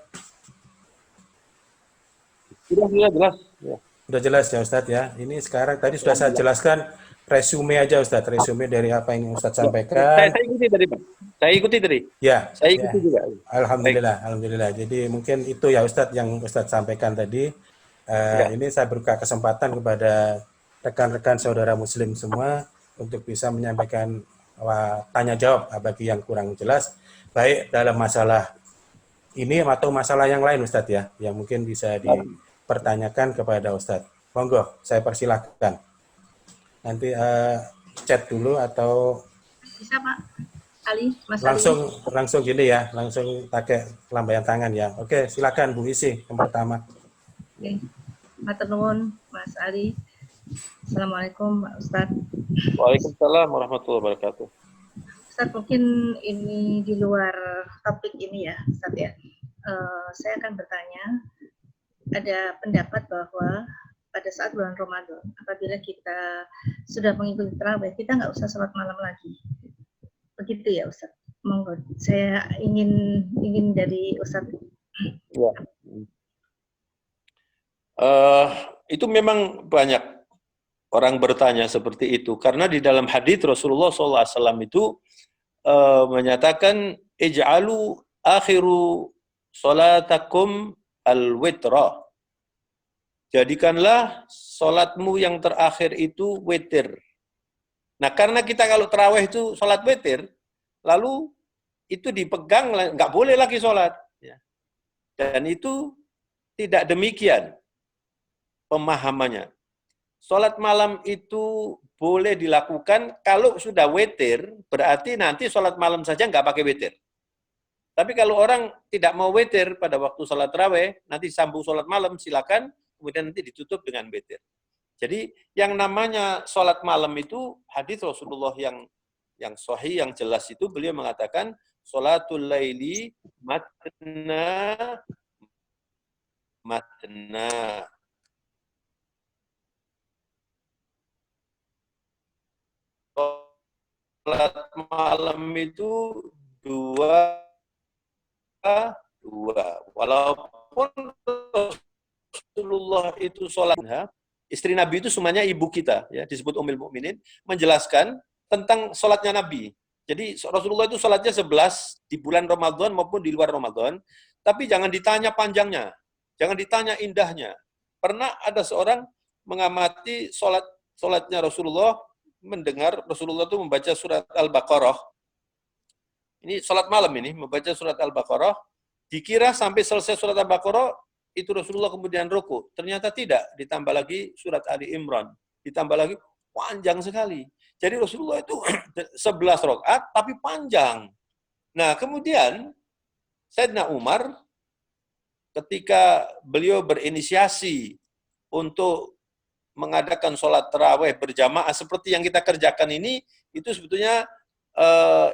Sudah jelas. Ya. Sudah jelas ya Ustadz ya. Ini sekarang tadi sudah saya jelaskan resume aja Ustadz, resume dari apa yang Ustadz sampaikan. Saya ikuti tadi, Pak. Saya ikuti tadi. Ya. Saya ikuti juga. Alhamdulillah. Jadi mungkin itu ya Ustadz yang Ustadz sampaikan tadi. Ini saya berikan kesempatan kepada rekan-rekan saudara Muslim semua untuk bisa menyampaikan tanya jawab bagi yang kurang jelas, baik dalam masalah ini atau masalah yang lain Ustadz ya, yang mungkin bisa dipertanyakan kepada Ustadz. Monggo, saya persilahkan. Nanti chat dulu atau Bisa Pak Ali, Mas langsung gini ya, langsung pakai lambaian tangan ya. Oke, silakan Bu Isi yang pertama. Oke, matur nuwun Mas Ali. Assalamualaikum Pak Ustadz. Waalaikumsalam warahmatullahi wabarakatuh. Ustadz, mungkin ini di luar topik ini ya Ustadz ya. Saya akan bertanya, ada pendapat bahwa pada saat bulan Ramadan, apabila kita sudah mengikuti tarawih, kita nggak usah sholat malam lagi. Begitu ya Ustadz. Monggo, saya ingin dari Ustadz. Ya. Itu memang banyak orang bertanya seperti itu, karena di dalam hadits Rasulullah SAW itu menyatakan ij'alu akhiru sholatakum al-witra. Jadikanlah sholatmu yang terakhir itu witir. Nah, karena kita kalau tarawih itu sholat witir, lalu itu dipegang, nggak boleh lagi sholat. Dan itu tidak demikian pemahamannya. Sholat malam itu boleh dilakukan kalau sudah witir, berarti nanti sholat malam saja nggak pakai witir. Tapi kalau orang tidak mau witir pada waktu sholat tarawih, nanti sambung sholat malam, silakan. kemudian nanti ditutup dengan witir. Jadi yang namanya sholat malam itu hadis Rasulullah yang sahih, yang jelas itu beliau mengatakan sholatul laili matna matna. Sholat malam itu dua. Walaupun Rasulullah itu sholat, istri Nabi itu semuanya ibu kita, ya, disebut Ummul Mukminin, menjelaskan tentang sholatnya Nabi. Jadi Rasulullah itu sholatnya 11 di bulan Ramadan maupun di luar Ramadan, tapi jangan ditanya panjangnya, jangan ditanya indahnya. Pernah ada seorang mengamati sholatnya Rasulullah, mendengar Rasulullah itu membaca surat Al-Baqarah. Ini sholat malam ini, membaca surat Al-Baqarah, dikira sampai selesai surat Al-Baqarah, itu Rasulullah kemudian ruku. Ternyata tidak, ditambah lagi surat Ali Imran. Ditambah lagi, panjang sekali. Jadi Rasulullah itu 11 rakaat, tapi panjang. Nah, kemudian, Sayyidina Umar, ketika beliau berinisiasi untuk mengadakan sholat tarawih berjamaah seperti yang kita kerjakan ini, itu sebetulnya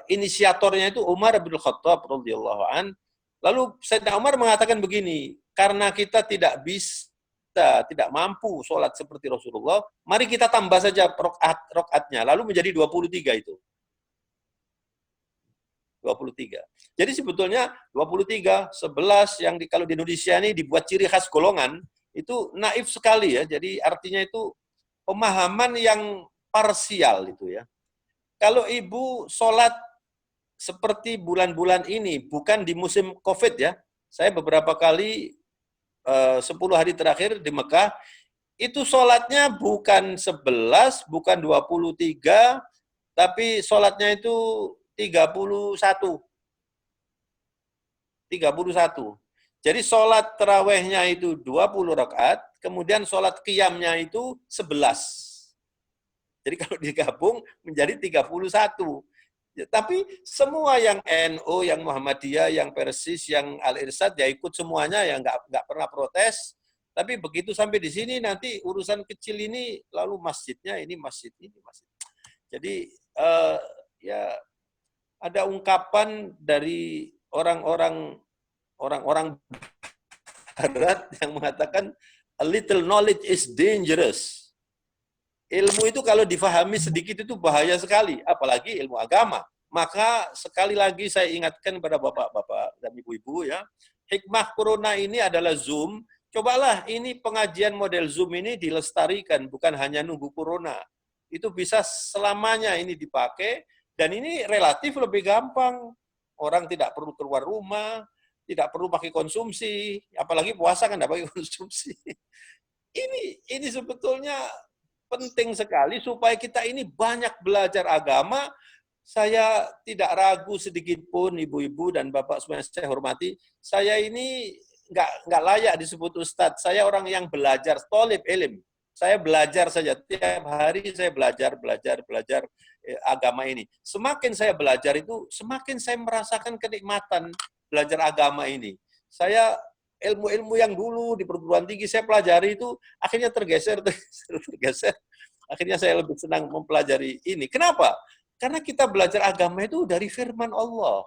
inisiatornya itu Umar bin Khattab radhiyallahu an. Lalu Sayyidina Umar mengatakan begini, karena kita tidak tidak mampu sholat seperti Rasulullah, mari kita tambah saja rakaatnya, lalu menjadi 23 itu. 23. Jadi sebetulnya 23, 11 yang kalau di Indonesia ini dibuat ciri khas golongan, itu naif sekali ya. Jadi artinya itu pemahaman yang parsial itu ya. Kalau ibu sholat seperti bulan-bulan ini, bukan di musim COVID ya. Saya beberapa kali 10 hari terakhir di Mekah, itu sholatnya bukan 11, bukan 23, tapi sholatnya itu 31. Jadi sholat terawihnya itu 20 rakaat, kemudian sholat qiyamnya itu 11. Jadi kalau digabung menjadi 31. Ya, tapi semua yang NU, yang Muhammadiyah, yang Persis, yang Al-Irsyad, ya ikut semuanya, ya nggak pernah protes. Tapi begitu sampai di sini nanti urusan kecil ini, lalu masjidnya ini masjid ini masjid. Jadi ya ada ungkapan dari orang-orang Barat yang mengatakan a little knowledge is dangerous. Ilmu itu kalau difahami sedikit itu bahaya sekali, apalagi ilmu agama. Maka sekali lagi saya ingatkan kepada bapak-bapak dan ibu-ibu ya, hikmah corona ini adalah Zoom. Cobalah ini pengajian model Zoom ini dilestarikan, bukan hanya nunggu corona. Itu bisa selamanya ini dipakai, dan ini relatif lebih gampang. Orang tidak perlu keluar rumah, tidak perlu pakai konsumsi, apalagi puasa kan tidak pakai konsumsi. Ini sebetulnya penting sekali supaya kita ini banyak belajar agama. Saya tidak ragu sedikit pun, ibu-ibu dan bapak semua yang saya hormati, saya ini nggak layak disebut ustadz. Saya orang yang belajar, thalib ilm. Saya belajar saja, tiap hari saya belajar agama ini. Semakin saya belajar itu, semakin saya merasakan kenikmatan belajar agama ini. Saya ilmu-ilmu yang dulu di perguruan tinggi saya pelajari itu akhirnya tergeser. Akhirnya saya lebih senang mempelajari ini. Kenapa? Karena kita belajar agama itu dari firman Allah.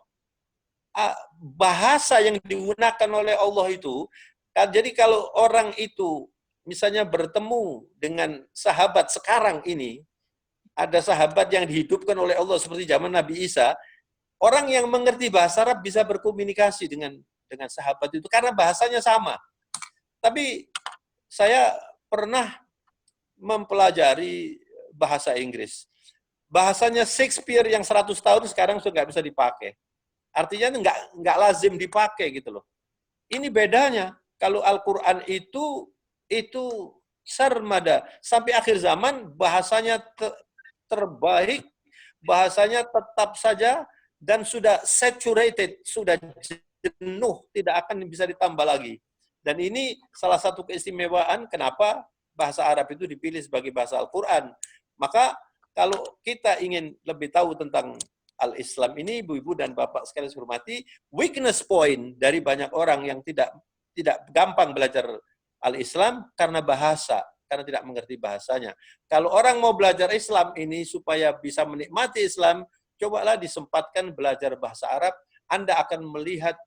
Bahasa yang digunakan oleh Allah itu, jadi kalau orang itu misalnya bertemu dengan sahabat sekarang ini, ada sahabat yang dihidupkan oleh Allah seperti zaman Nabi Isa, orang yang mengerti bahasa Arab bisa berkomunikasi dengan sahabat itu karena bahasanya sama. Tapi saya pernah mempelajari bahasa Inggris. Bahasanya Shakespeare yang 100 tahun sekarang sudah nggak bisa dipakai. Artinya nggak lazim dipakai gitu loh. Ini bedanya. Kalau Al-Quran itu sarmada. Sampai akhir zaman bahasanya terbaik, bahasanya tetap saja, dan sudah saturated, sudah jenuh, tidak akan bisa ditambah lagi. Dan ini salah satu keistimewaan kenapa bahasa Arab itu dipilih sebagai bahasa Al-Quran. Maka kalau kita ingin lebih tahu tentang Al-Islam ini, ibu-ibu dan bapak sekalian hormati, weakness point dari banyak orang yang tidak gampang belajar al-Islam karena bahasa, karena tidak mengerti bahasanya. Kalau orang mau belajar Islam ini supaya bisa menikmati Islam, cobalah disempatkan belajar bahasa Arab, Anda akan melihat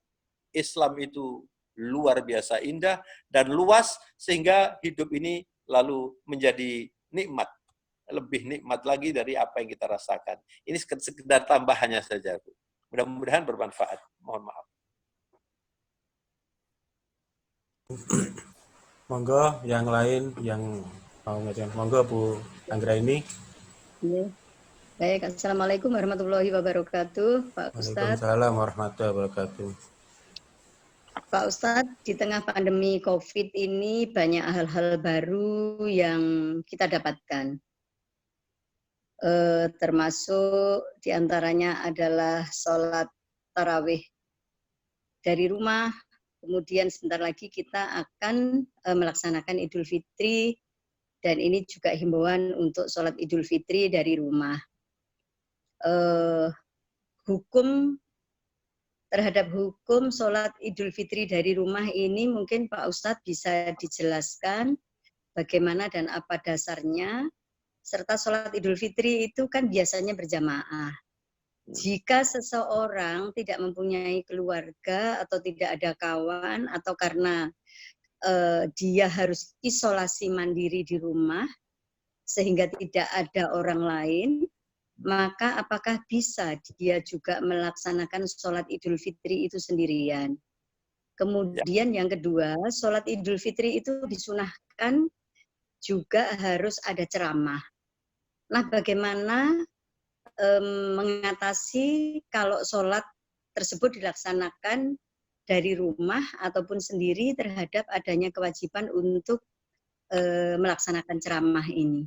Islam itu luar biasa indah dan luas, sehingga hidup ini lalu menjadi nikmat. Lebih nikmat lagi dari apa yang kita rasakan. Ini sekedar tambahannya saja, Bu. Mudah-mudahan bermanfaat. Mohon maaf. Monggo yang lain yang mau ngajak. Monggo Bu Anggraini. Ya. Baik, Assalamualaikum warahmatullahi wabarakatuh, Pak Ustadz. Waalaikumsalam warahmatullahi wabarakatuh. Pak Ustadz, di tengah pandemi COVID ini banyak hal-hal baru yang kita dapatkan. Termasuk diantaranya adalah sholat tarawih dari rumah, kemudian sebentar lagi kita akan melaksanakan Idul Fitri, dan ini juga himbauan untuk sholat Idul Fitri dari rumah. Terhadap hukum sholat Idul Fitri dari rumah ini mungkin Pak Ustadz bisa dijelaskan bagaimana dan apa dasarnya, serta sholat Idul Fitri itu kan biasanya berjamaah. Jika seseorang tidak mempunyai keluarga atau tidak ada kawan, atau karena dia harus isolasi mandiri di rumah sehingga tidak ada orang lain, maka apakah bisa dia juga melaksanakan sholat Idul Fitri itu sendirian? Kemudian yang kedua, sholat Idul Fitri itu disunahkan juga harus ada ceramah. Nah, bagaimana mengatasi kalau sholat tersebut dilaksanakan dari rumah ataupun sendiri terhadap adanya kewajiban untuk melaksanakan ceramah ini?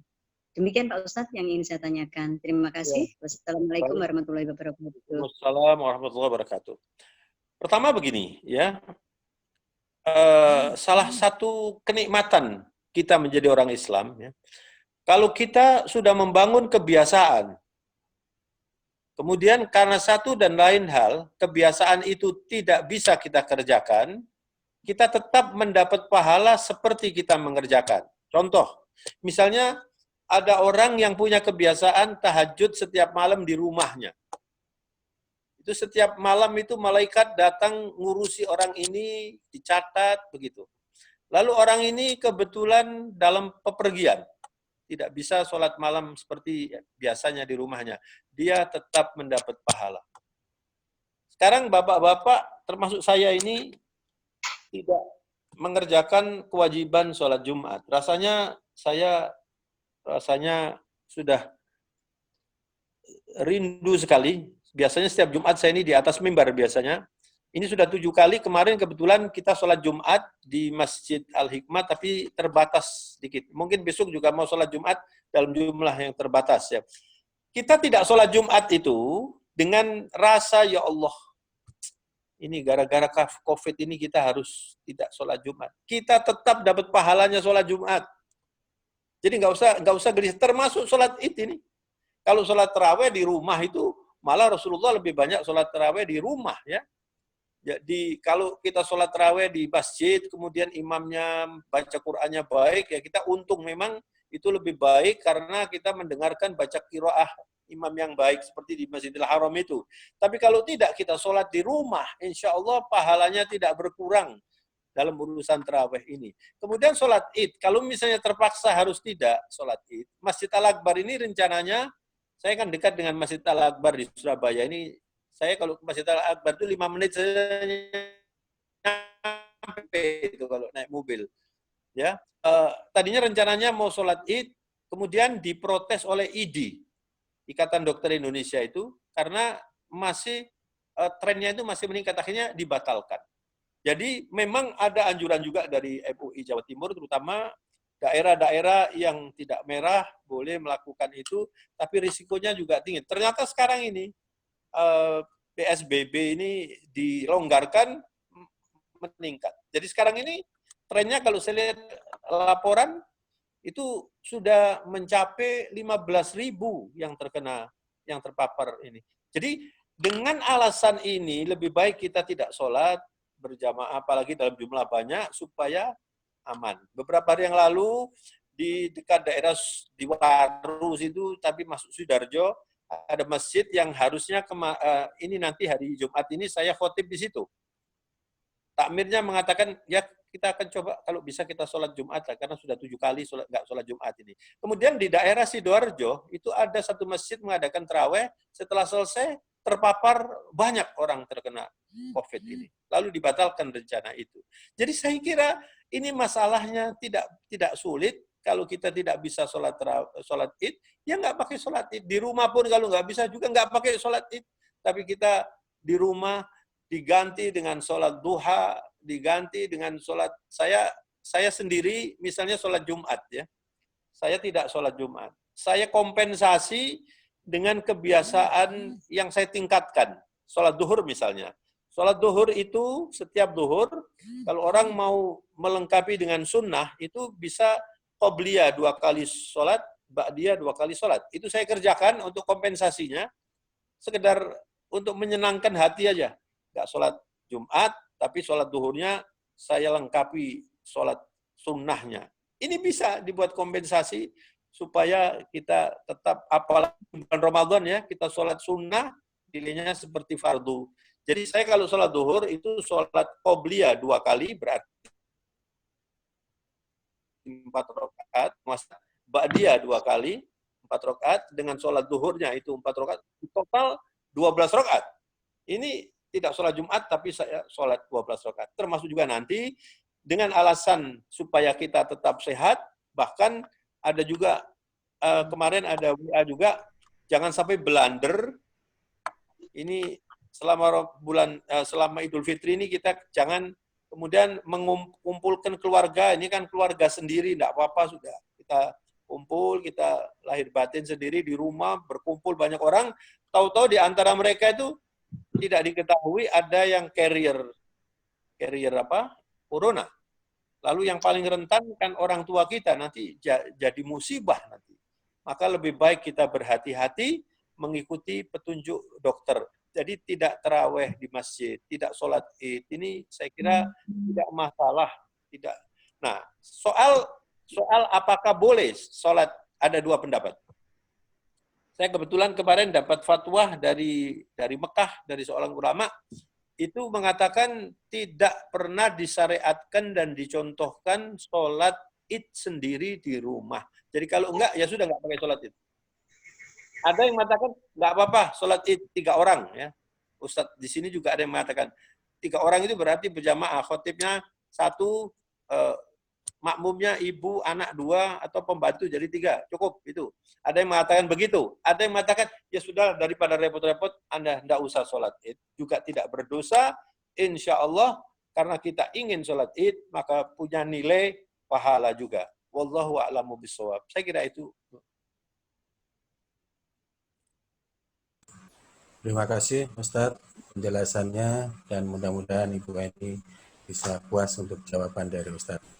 Demikian Pak Ustadz yang ingin saya tanyakan. Terima kasih. Wassalamualaikum warahmatullahi wabarakatuh. Waalaikumsalam warahmatullahi wabarakatuh. Pertama begini, ya, salah satu kenikmatan kita menjadi orang Islam, ya, kalau kita sudah membangun kebiasaan, kemudian karena satu dan lain hal, kebiasaan itu tidak bisa kita kerjakan, kita tetap mendapat pahala seperti kita mengerjakan. Contoh, misalnya ada orang yang punya kebiasaan tahajud setiap malam di rumahnya. Itu setiap malam itu malaikat datang ngurusi orang ini, dicatat, begitu. Lalu orang ini kebetulan dalam pepergian, tidak bisa sholat malam seperti biasanya di rumahnya. Dia tetap mendapat pahala. Sekarang bapak-bapak, termasuk saya ini, tidak mengerjakan kewajiban sholat Jumat. Rasanya sudah rindu sekali. Biasanya setiap Jumat saya ini di atas mimbar biasanya. Ini sudah 7 kali, kemarin kebetulan kita sholat Jumat di Masjid Al-Hikmah, tapi terbatas sedikit. Mungkin besok juga mau sholat Jumat dalam jumlah yang terbatas. Ya. Kita tidak sholat Jumat itu dengan rasa, ya Allah, ini gara-gara COVID ini kita harus tidak sholat Jumat. Kita tetap dapat pahalanya sholat Jumat. Jadi nggak usah gelisah, termasuk sholat Id ini. Kalau sholat tarawih di rumah itu, malah Rasulullah lebih banyak sholat tarawih di rumah, ya. Jadi kalau kita sholat tarawih di masjid, kemudian imamnya baca Qur'annya baik, ya kita untung memang itu lebih baik karena kita mendengarkan baca qiraah imam yang baik seperti di Masjidil Haram itu. Tapi kalau tidak kita sholat di rumah, insya Allah pahalanya tidak berkurang dalam urusan tarawih ini. Kemudian sholat Id, kalau misalnya terpaksa harus tidak sholat Id, Masjid Al-Akbar ini rencananya, saya kan dekat dengan Masjid Al-Akbar di Surabaya ini. Saya kalau ke Masjid Al-Akbar itu 5 menit saja sampai itu kalau naik mobil. Ya, tadinya rencananya mau sholat Id, kemudian diprotes oleh IDI, Ikatan Dokter Indonesia itu, karena masih trennya itu masih meningkat, akhirnya dibatalkan. Jadi memang ada anjuran juga dari MUI Jawa Timur, terutama daerah-daerah yang tidak merah boleh melakukan itu, tapi risikonya juga tinggi. Ternyata sekarang ini PSBB ini dilonggarkan meningkat. Jadi sekarang ini trennya kalau saya lihat laporan itu sudah mencapai 15.000 yang terkena, yang terpapar ini. Jadi dengan alasan ini lebih baik kita tidak sholat berjamaah apalagi dalam jumlah banyak supaya aman. Beberapa hari yang lalu di dekat daerah di Waru situ, tapi masuk Sidoarjo, ada masjid yang harusnya ini nanti hari Jumat ini saya khotib di situ. Takmirnya mengatakan, ya kita akan coba kalau bisa kita sholat Jumat lah, karena sudah 7 kali nggak sholat Jumat ini. Kemudian di daerah Sidoarjo, itu ada satu masjid mengadakan terawih, setelah selesai terpapar banyak orang terkena COVID ini. Lalu dibatalkan rencana itu. Jadi saya kira ini masalahnya tidak sulit. Kalau kita tidak bisa sholat id, ya nggak pakai sholat id. Di rumah pun kalau nggak bisa juga nggak pakai sholat id. Tapi kita di rumah diganti dengan sholat duha, diganti dengan sholat, saya sendiri misalnya sholat Jumat ya, saya tidak sholat Jumat, saya kompensasi dengan kebiasaan yang saya tingkatkan, sholat duhur misalnya. Sholat duhur itu setiap duhur, kalau orang mau melengkapi dengan sunnah, itu bisa qobliyah 2 kali sholat, ba'diyah 2 kali sholat. Itu saya kerjakan untuk kompensasinya, sekedar untuk menyenangkan hati aja. Nggak sholat Jumat, tapi sholat duhurnya saya lengkapi sholat sunnahnya. Ini bisa dibuat kompensasi supaya kita tetap, apalagi bulan Ramadan ya, kita sholat sunnah, nilainya seperti fardu. Jadi saya kalau sholat duhur itu sholat qobliyah 2 kali, berarti 4 rakaat, ba'diyah 2 kali, 4 rakaat, dengan sholat duhurnya itu 4 rakaat, total 12 rakaat. Ini tidak sholat Jumat, tapi saya sholat 12 rakaat. Termasuk juga nanti dengan alasan supaya kita tetap sehat, bahkan ada juga kemarin ada WA juga, jangan sampai blunder. Ini selama Idul Fitri ini kita jangan kemudian mengumpulkan keluarga. Ini kan keluarga sendiri, tidak apa-apa sudah. Kita kumpul, kita lahir batin sendiri di rumah, berkumpul banyak orang. Tahu-tahu di antara mereka itu tidak diketahui ada yang carrier corona. Lalu yang paling rentan kan orang tua kita, nanti jadi musibah nanti. Maka lebih baik kita berhati-hati mengikuti petunjuk dokter. Jadi tidak taraweh di masjid, tidak sholat id. Ini saya kira tidak masalah. Tidak. Nah, soal apakah boleh sholat, ada 2 pendapat. Saya kebetulan kemarin dapat fatwa dari Mekah, dari seorang ulama, itu mengatakan tidak pernah disyariatkan dan dicontohkan sholat id sendiri di rumah. Jadi kalau enggak, ya sudah enggak pakai sholat id. Ada yang mengatakan enggak apa-apa, sholat id 3 orang. Ya. Ustadz di sini juga ada yang mengatakan 3 orang itu berarti berjamaah, khotibnya 1, makmumnya ibu, anak 2, atau pembantu jadi 3, cukup itu. Ada yang mengatakan begitu. Ada yang mengatakan, ya sudah daripada repot-repot, Anda tidak usah sholat id. Juga tidak berdosa, insya Allah, karena kita ingin sholat id, maka punya nilai pahala juga. Wallahu a'lamu bishawab. Saya kira itu. Terima kasih Ustadz penjelasannya, dan mudah-mudahan Ibu Eni bisa puas untuk jawaban dari Ustadz.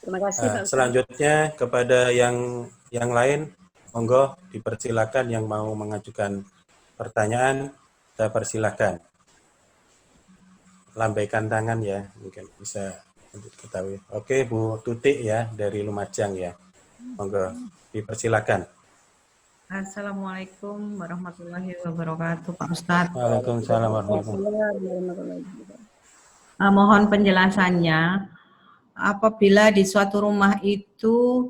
Terima kasih Pak Ustadz. Selanjutnya kepada yang lain, monggo dipersilakan yang mau mengajukan pertanyaan, saya persilakan. Lambaikan tangan ya, mungkin bisa untuk ketahui. Oke, Bu Tutik ya dari Lumajang ya. Monggo dipersilakan. Assalamualaikum warahmatullahi wabarakatuh, Pak Ustadz. Waalaikumsalam warahmatullahi wabarakatuh. Mohon penjelasannya, apabila di suatu rumah itu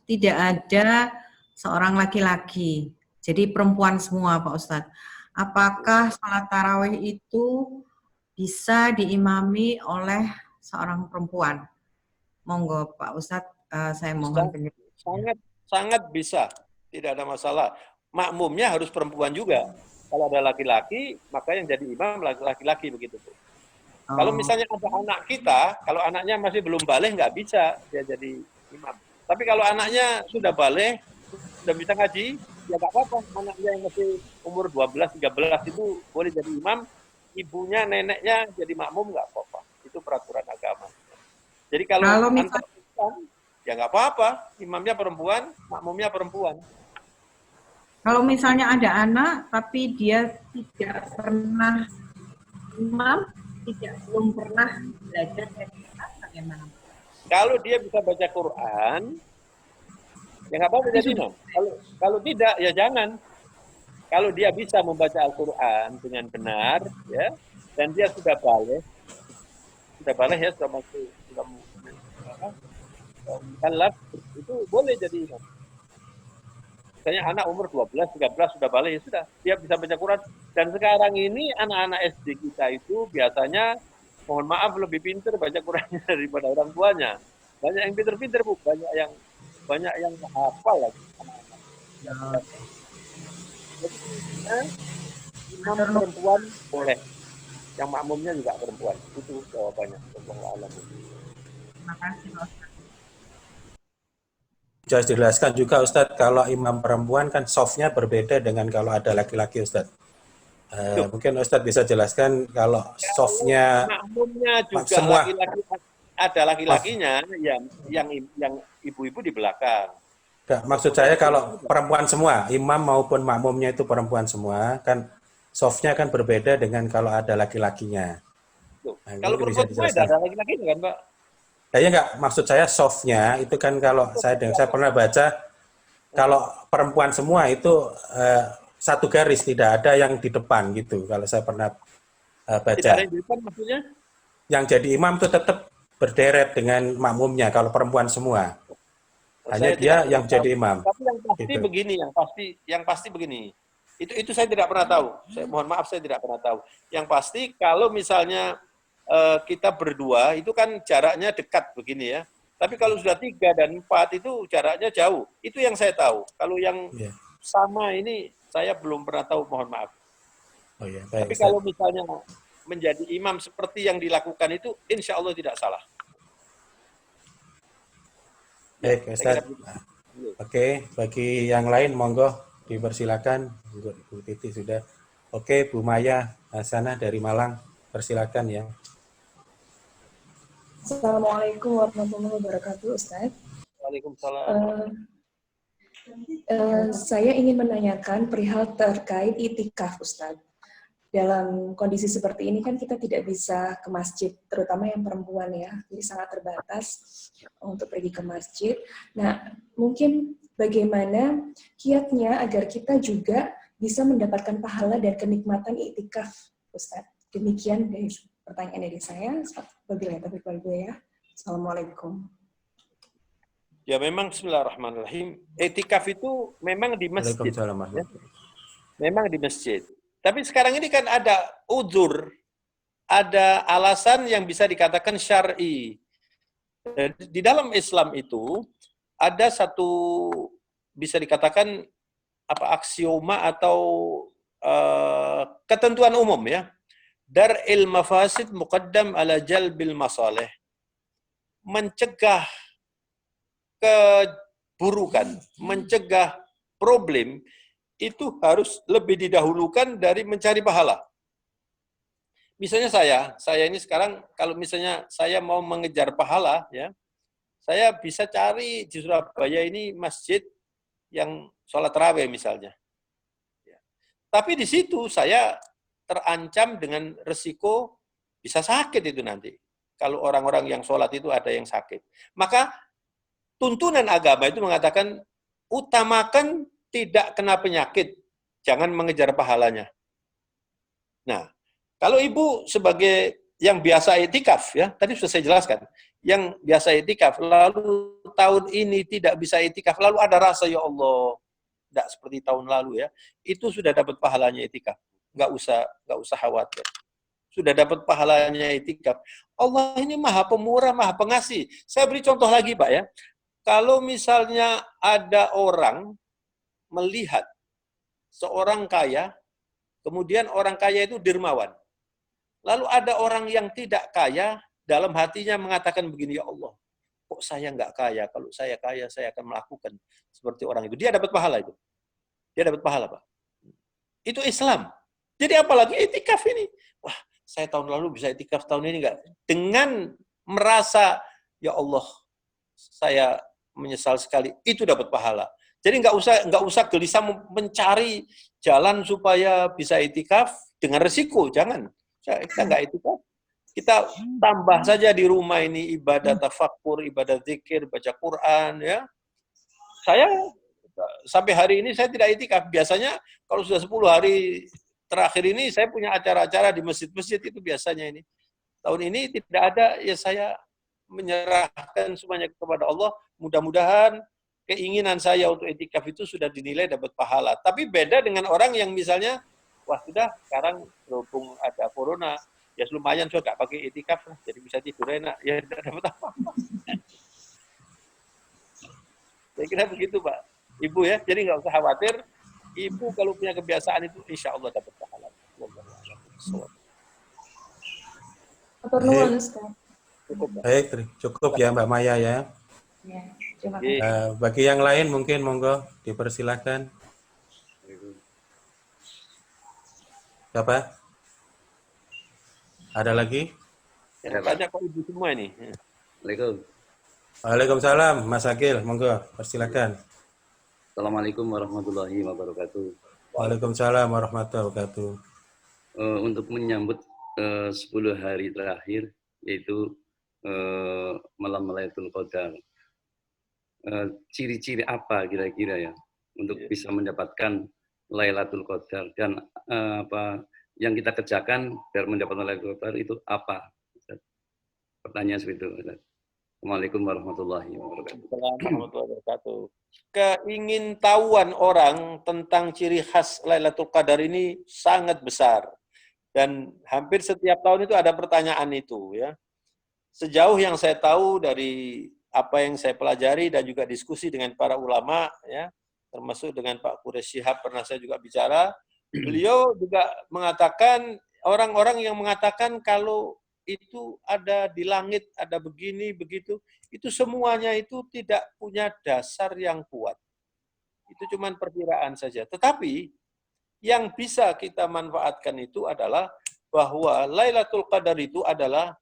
tidak ada seorang laki-laki, jadi perempuan semua, Pak Ustadz, apakah sholat tarawih itu bisa diimami oleh seorang perempuan? Monggo Pak Ustadz, saya mohon penjelasannya. Sangat bisa, tidak ada masalah. Makmumnya harus perempuan juga. Kalau ada laki-laki, maka yang jadi imam laki-laki begitu. Kalau misalnya ada anak kita, kalau anaknya masih belum balik, nggak bisa dia jadi imam. Tapi kalau anaknya sudah balik, sudah bisa ngaji, ya nggak apa-apa. Anaknya yang masih umur 12, 13 itu boleh jadi imam, ibunya, neneknya jadi makmum, nggak apa-apa. Itu peraturan agama. Jadi kalau misalnya, ya nggak apa-apa, imamnya perempuan, makmumnya perempuan. Kalau misalnya ada anak, tapi dia tidak pernah imam, belum pernah belajar dari Quran, bagaimana? Kalau dia bisa baca Quran, ya nggak apa-apa jadi imam. Kalau tidak, ya jangan. Kalau dia bisa membaca Al-Quran dengan benar, ya, dan dia sudah balik ya, sudah masuk, sudah mukallaf, itu boleh jadi imam. Misalnya anak umur 12, 13 sudah balik, ya sudah, dia bisa baca Quran. Dan sekarang ini anak-anak SD kita itu biasanya, mohon maaf, lebih pintar baca Qurannya daripada orang tuanya. Banyak yang pintar-pintar, Bu. Banyak yang hafal lagi. Jadi, imam perempuan boleh. Yang makmumnya juga perempuan. Itu jawabannya. Terima kasih, Pak Ustadz. Jelas dijelaskan juga Ustadz, kalau imam perempuan kan softnya berbeda dengan kalau ada laki-laki Ustadz. Mungkin Ustadz bisa jelaskan kalau softnya makmumnya juga semua laki-laki, ada laki-lakinya yang ibu-ibu di belakang. Maksud saya kalau perempuan semua, imam maupun makmumnya itu perempuan semua, kan softnya kan berbeda dengan kalau ada laki-lakinya. Nah, kalau perempuan semua ada laki-lakinya kan, Pak? Ya enggak, maksud saya softnya itu kan kalau saya pernah baca, kalau perempuan semua itu satu garis, tidak ada yang di depan gitu. Kalau saya pernah baca. Tidak ada yang di depan maksudnya? Yang jadi imam itu tetap berderet dengan makmumnya kalau perempuan semua. Hanya dia yang jadi imam. Tapi yang pasti gitu. Begini, yang pasti begini. Itu saya tidak pernah tahu. Mohon maaf, saya tidak pernah tahu. Yang pasti kalau misalnya kita berdua itu kan jaraknya dekat begini ya. Tapi kalau sudah 3 dan 4 itu jaraknya jauh. Itu yang saya tahu. Kalau yang sama ini saya belum pernah tahu, mohon maaf. Oh, ya. Baik, tapi kalau misalnya menjadi imam seperti yang dilakukan itu, insya Allah tidak salah. Baik, Ustaz. Oke, bagi yang lain monggo dipersilakan. Bu Titi sudah. Oke, Bu Maya Hasanah dari Malang, persilakan ya. Assalamualaikum warahmatullahi wabarakatuh, Ustaz. Waalaikumsalam. Saya ingin menanyakan perihal terkait itikaf, Ustaz. Dalam kondisi seperti ini kan kita tidak bisa ke masjid, terutama yang perempuan ya, jadi sangat terbatas untuk pergi ke masjid. Nah, mungkin bagaimana kiatnya agar kita juga bisa mendapatkan pahala dan kenikmatan itikaf, Ustaz. Demikian dari pertanyaan dari saya. Wabillahi taufiq wal hidayah. Assalamualaikum. Ya memang bismillahirrahmanirrahim. Itikaf itu memang di masjid. Ya. Memang di masjid. Tapi sekarang ini kan ada udzur, ada alasan yang bisa dikatakan syar'i. Di dalam Islam itu ada satu bisa dikatakan aksioma atau ketentuan umum ya. Dar'il mafasid muqaddam ala jalbil masalih. Mencegah keburukan, mencegah problem itu harus lebih didahulukan dari mencari pahala. Misalnya saya ini sekarang kalau misalnya saya mau mengejar pahala ya, saya bisa cari di Surabaya ini masjid yang sholat tarawih misalnya. Ya. Tapi di situ saya terancam dengan resiko bisa sakit itu nanti. Kalau orang-orang yang sholat itu ada yang sakit. Maka tuntunan agama itu mengatakan utamakan tidak kena penyakit, jangan mengejar pahalanya. Nah, kalau ibu sebagai yang biasa itikaf, ya tadi sudah saya jelaskan, yang biasa itikaf, lalu tahun ini tidak bisa itikaf, lalu ada rasa ya Allah, tidak seperti tahun lalu ya, itu sudah dapat pahalanya itikaf, nggak usah khawatir, sudah dapat pahalanya itikaf. Allah ini maha pemurah, maha pengasih. Saya beri contoh lagi Pak ya, kalau misalnya ada orang melihat seorang kaya, kemudian orang kaya itu dermawan. Lalu ada orang yang tidak kaya, dalam hatinya mengatakan begini, ya Allah, kok saya nggak kaya? Kalau saya kaya, saya akan melakukan seperti orang itu. Dia dapat pahala itu. Dia dapat pahala, Pak. Itu Islam. Jadi apalagi itikaf ini. Wah, saya tahun lalu bisa itikaf, tahun ini nggak. Dengan merasa, ya Allah, saya menyesal sekali, itu dapat pahala. Jadi nggak usah gelisah mencari jalan supaya bisa itikaf dengan resiko, jangan. Kita nggak itikaf, Kita tambah saja di rumah ini ibadah tafakkur, ibadah zikir, baca Quran, ya. Saya sampai hari ini saya tidak itikaf. Biasanya kalau sudah 10 hari terakhir ini saya punya acara-acara di masjid-masjid itu biasanya ini. Tahun ini tidak ada, ya saya menyerahkan semuanya kepada Allah. Mudah-mudahan keinginan saya untuk itikaf itu sudah dinilai dapat pahala. Tapi beda dengan orang yang misalnya, wah sudah sekarang berhubung ada corona, ya lumayan saya nggak pakai itikaf, jadi bisa tidur enak, ya tidak dapat apa-apa. Saya kira begitu Pak, Ibu ya. Jadi nggak usah khawatir. Ibu kalau punya kebiasaan itu, insya Allah dapat pahala. Baik, cukup ya Mbak Maya ya. Ya, terima kasih. Bagi yang lain mungkin monggo dipersilahkan. Siapa? Ada lagi? Ya, banyak kok ibu semua ini. Waalaikumsalam, Mas Agil, monggo persilakan. Assalamualaikum warahmatullahi wabarakatuh. Waalaikumsalam warahmatullahi wabarakatuh. Untuk menyambut 10 hari terakhir, yaitu malam Lailatul Qadar, ciri-ciri apa kira-kira ya untuk bisa mendapatkan Lailatul Qadar, dan apa yang kita kerjakan biar mendapatkan Lailatul Qadar itu apa? Pertanyaan seperti itu. Assalamualaikum warahmatullahi wabarakatuh. Warahmatullahi wabarakatuh. Keingintahuan orang tentang ciri khas Lailatul Qadar ini sangat besar. Dan hampir setiap tahun itu ada pertanyaan itu ya. Sejauh yang saya tahu dari apa yang saya pelajari dan juga diskusi dengan para ulama ya, termasuk dengan Pak Quraisy Shihab pernah saya juga bicara, beliau juga mengatakan, orang-orang yang mengatakan kalau itu ada di langit, ada begini, begitu, itu semuanya itu tidak punya dasar yang kuat. Itu cuma perkiraan saja. Tetapi yang bisa kita manfaatkan itu adalah bahwa Lailatul Qadar itu adalah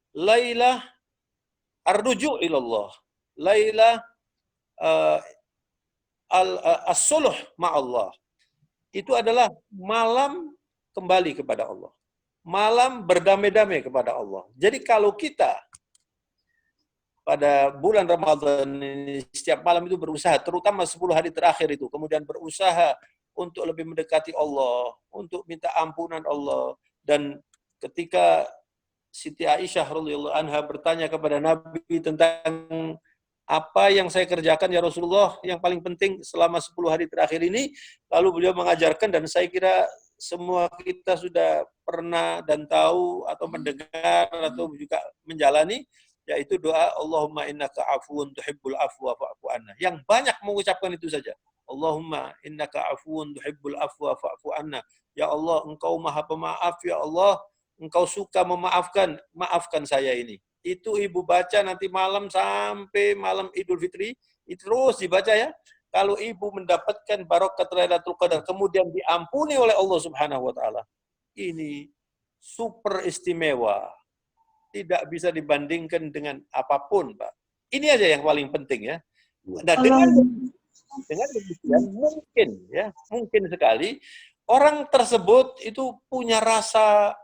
Lailah ar-ruju' ilallah. Lailah as-suluh ma'allah. Itu adalah malam kembali kepada Allah. Malam berdamai-damai kepada Allah. Jadi kalau kita pada bulan Ramadan ini setiap malam itu berusaha, terutama 10 hari terakhir itu, kemudian berusaha untuk lebih mendekati Allah, untuk minta ampunan Allah. Dan ketika Siti Aisyah radhiyallahu anha bertanya kepada Nabi tentang apa yang saya kerjakan ya Rasulullah, yang paling penting selama 10 hari terakhir ini, lalu beliau mengajarkan, dan saya kira semua kita sudah pernah dan tahu atau mendengar atau juga menjalani, yaitu doa Allahumma innaka afuwun tuhibbul afwa fa'fu anna. Yang banyak mengucapkan itu saja. Allahumma innaka afuwun tuhibbul afwa fa'fu anna. Ya Allah, Engkau Maha Pemaaf, ya Allah, Engkau suka memaafkan, maafkan saya ini. Itu ibu baca nanti malam sampai malam Idul Fitri, itu terus dibaca ya. Kalau ibu mendapatkan barokat Lailatul Qadar, kemudian diampuni oleh Allah Subhanahu wa taala, ini super istimewa. Tidak bisa dibandingkan dengan apapun, Pak. Ini aja yang paling penting ya. Nah, dengan demikian mungkin sekali orang tersebut itu punya rasa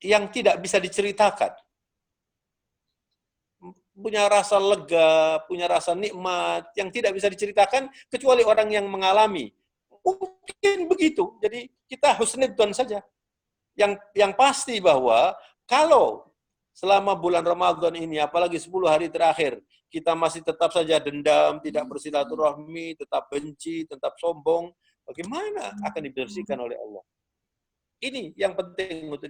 yang tidak bisa diceritakan. Punya rasa lega, punya rasa nikmat yang tidak bisa diceritakan kecuali orang yang mengalami. Mungkin begitu. Jadi kita husnudzon saja. Yang pasti bahwa kalau selama bulan Ramadan ini, apalagi 10 hari terakhir, kita masih tetap saja dendam, tidak bersilaturahmi, tetap benci, tetap sombong, bagaimana akan dibersihkan oleh Allah? Ini yang penting untuk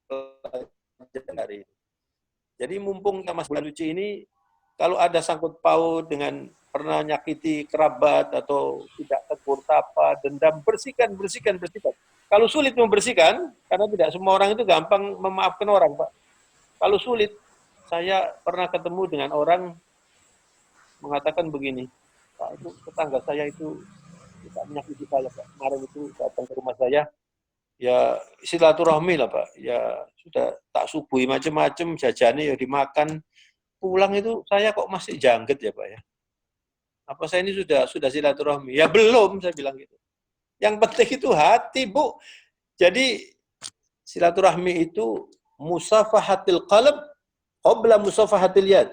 dipelajari. Jadi mumpung kita masih bulan suci ini, kalau ada sangkut paut dengan pernah nyakiti kerabat atau tidak tegur sapa, dendam, bersihkan. Kalau sulit membersihkan, karena tidak semua orang itu gampang memaafkan orang, Pak. Kalau sulit, saya pernah ketemu dengan orang mengatakan begini, Pak, itu tetangga saya itu tidak menyakiti saya, Pak. Kemarin itu datang ke rumah saya, ya silaturahmi lah Pak, ya sudah tak subuhi macam-macam, jajannya ya dimakan, pulang itu saya kok masih jangget ya Pak ya. Apa saya ini sudah silaturahmi? Ya belum, saya bilang gitu. Yang penting itu hati Bu. Jadi silaturahmi itu musafahatil qalb qabla musafahatil yad.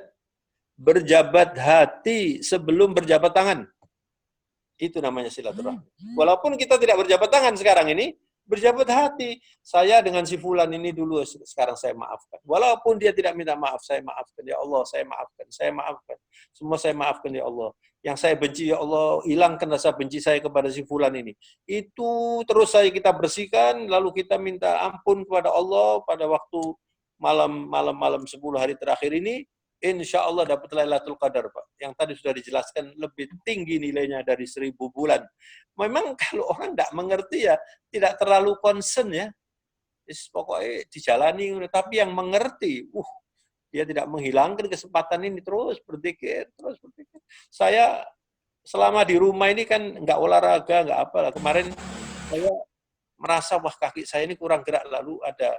Berjabat hati sebelum berjabat tangan. Itu namanya silaturahmi. Walaupun kita tidak berjabat tangan sekarang ini, berjabat hati. Saya dengan si fulan ini dulu, sekarang saya maafkan. Walaupun dia tidak minta maaf, saya maafkan. Ya Allah, saya maafkan. Saya maafkan. Semua saya maafkan, ya Allah. Yang saya benci, ya Allah, hilangkan rasa benci saya kepada si fulan ini. Itu terus kita bersihkan, lalu kita minta ampun kepada Allah pada waktu malam 10 hari terakhir ini. Insya Allah dapat Lailatul Qadar, Pak. Yang tadi sudah dijelaskan lebih tinggi nilainya dari 1000 bulan. Memang kalau orang tidak mengerti ya, tidak terlalu concern ya. Pokoknya dijalani, tapi yang mengerti, dia tidak menghilangkan kesempatan ini, terus berzikir, terus berzikir. Saya selama di rumah ini kan nggak olahraga, nggak apa. Kemarin saya merasa, wah kaki saya ini kurang gerak, lalu ada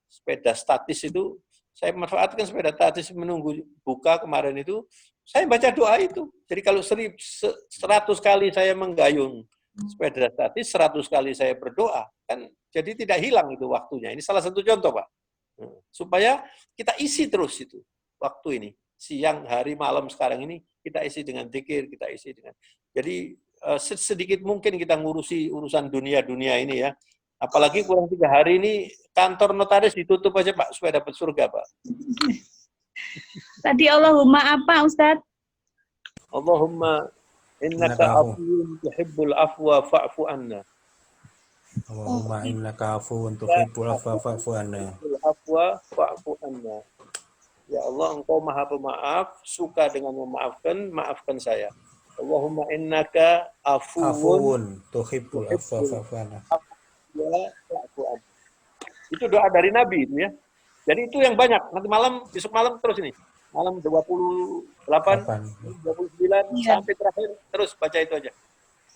sepeda statis itu, saya manfaatkan sepeda statis menunggu buka kemarin itu, saya baca doa itu. Jadi kalau 100 kali saya menggayung sepeda statis, 100 kali saya berdoa, kan jadi tidak hilang itu waktunya. Ini salah satu contoh, Pak. Supaya kita isi terus itu waktu ini. Siang, hari, malam sekarang ini kita isi dengan zikir, kita isi dengan. Jadi sedikit mungkin kita ngurusi urusan dunia ini ya. Apalagi kurang 3 hari ini kantor notaris ditutup aja, Pak, supaya dapat surga, Pak. Tadi Allahumma apa, Ustadz? Allahumma innaka afuwun tuhibbul afwa fa'fu anna. Allahumma innaka afuwun tuhibbul afwa fa'fu anna. Afwa fa'fu anna. Ya Allah, Engkau Maha Pemaaf, suka dengan memaafkan, maafkan saya. Allahumma innaka afuwun tuhibbul afwa fa'fu anna. Itu doa dari Nabi itu ya. Jadi itu yang banyak. Nanti besok malam terus ini. Malam 28, 29 sampai terakhir terus baca itu aja.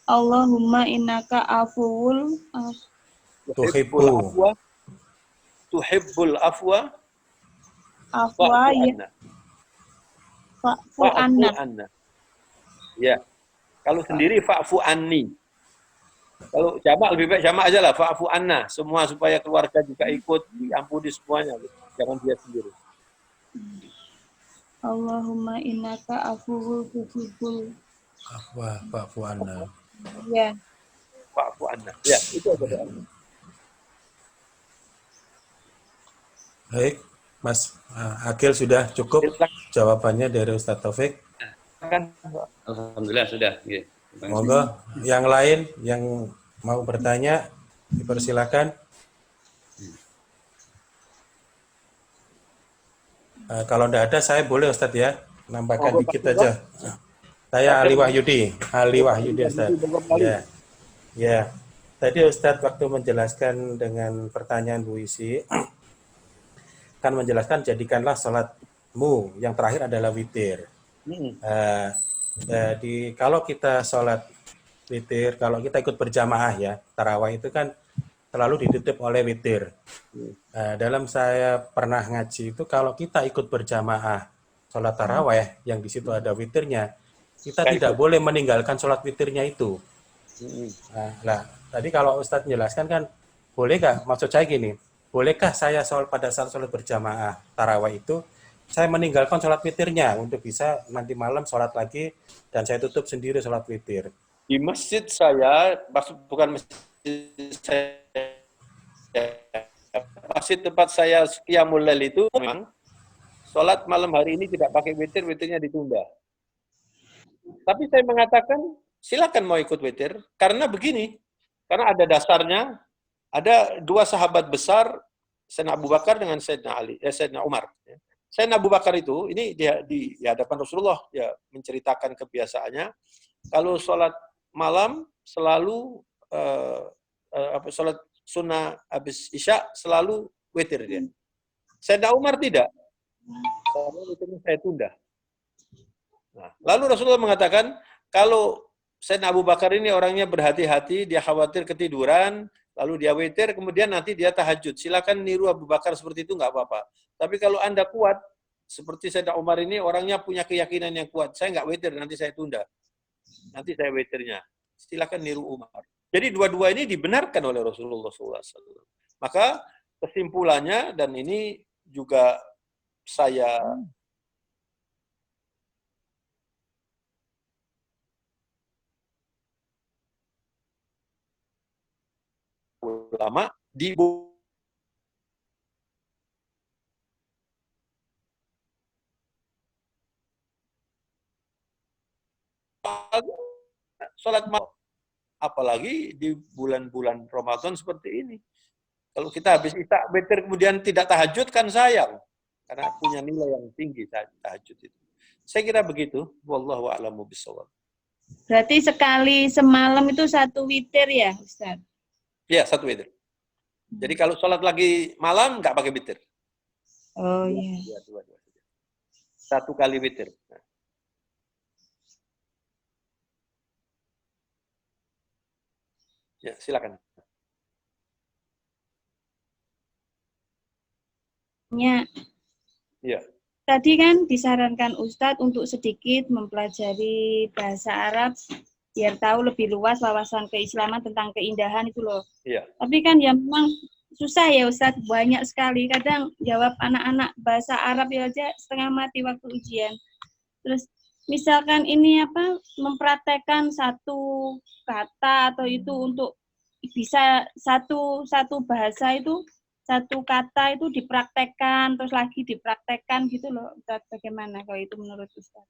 Allahumma innaka afuwul tuhibbul afwa ya. Fa'fu anna. Ya. Kalau sendiri fa'fu anni. Kalau jamak lebih baik jamak aja lah, fa'fu anna, semua supaya keluarga juga ikut diampuni semuanya, jangan dia sendiri. Allahumma innaka afuwul tuhibbul afwa fa'fu anna. Ya. Fa'fu anna. Ya, itu aja doanya. Baik, Mas Akil sudah cukup jawabannya dari Ustadz Taufik. Alhamdulillah sudah. Yeah. Monggo yang lain yang mau bertanya dipersilakan. Kalau tidak ada saya boleh Ustadz ya nambahkan dikit aja. Saya Ali Wahyudi Ustadz. Ya. Tadi Ustadz waktu menjelaskan dengan pertanyaan Bu Isi kan menjelaskan jadikanlah sholatmu yang terakhir adalah witir. Jadi kalau kita sholat witir, kalau kita ikut berjamaah ya, tarawih itu kan selalu ditutup oleh witir. Dalam saya pernah ngaji itu kalau kita ikut berjamaah sholat tarawih yang di situ ada witirnya, kita tidak boleh meninggalkan sholat witirnya itu. Nah, tadi kalau Ustadz menjelaskan kan, boleh nggak? Maksud saya gini, bolehkah saya pada saat sholat berjamaah tarawih itu saya meninggalkan sholat witirnya untuk bisa nanti malam sholat lagi dan saya tutup sendiri sholat witir. Di masjid saya, bukan masjid tempat saya qiyamul lail itu memang sholat malam hari ini tidak pakai witir, witirnya ditunda. Tapi saya mengatakan silakan mau ikut witir karena begini, karena ada dasarnya, ada 2 sahabat besar, Sayyidina Abu Bakar dengan Sayyidina Umar. Sayyidina Abu Bakar itu, ini dia di hadapan Rasulullah, dia menceritakan kebiasaannya, kalau sholat malam selalu, sholat sunnah habis Isya selalu witir dia. Sayyidina Umar tidak. Saya tunda. Nah, lalu Rasulullah mengatakan, kalau Sayyidina Abu Bakar ini orangnya berhati-hati, dia khawatir ketiduran, lalu dia witir, kemudian nanti dia tahajud. Silakan niru Abu Bakar seperti itu, nggak apa-apa. Tapi kalau Anda kuat, seperti Sayyidina Umar ini orangnya punya keyakinan yang kuat. Saya nggak witir, nanti saya tunda. Nanti saya witirnya. Silakan niru Umar. Jadi dua-dua ini dibenarkan oleh Rasulullah SAW. Maka kesimpulannya, dan ini juga saya ulama di sholat malam, apalagi di bulan-bulan Ramadan seperti ini. Kalau kita habis isya witir kemudian tidak tahajud kan sayang, karena punya nilai yang tinggi tahajud itu. Saya kira begitu. Wallahu a'lamu bishawab. Berarti sekali semalam itu 1 witir ya, Ustaz? Ya, 1 witir. Jadi kalau sholat lagi malam nggak pakai witir. Oh iya. Ya, 2. 1 kali witir. Ya, silakan. Ya. Tadi kan disarankan Ustadz untuk sedikit mempelajari bahasa Arab biar tahu lebih luas wawasan keislaman tentang keindahan itu loh. Iya. Tapi kan ya memang susah ya Ustadz, banyak sekali. Kadang jawab anak-anak bahasa Arab ya aja setengah mati waktu ujian. Terus misalkan ini mempraktekkan satu kata atau itu untuk bisa satu bahasa itu, satu kata itu dipraktekkan, terus lagi dipraktekkan gitu loh, Ustaz. Bagaimana kalau itu menurut Ustaz?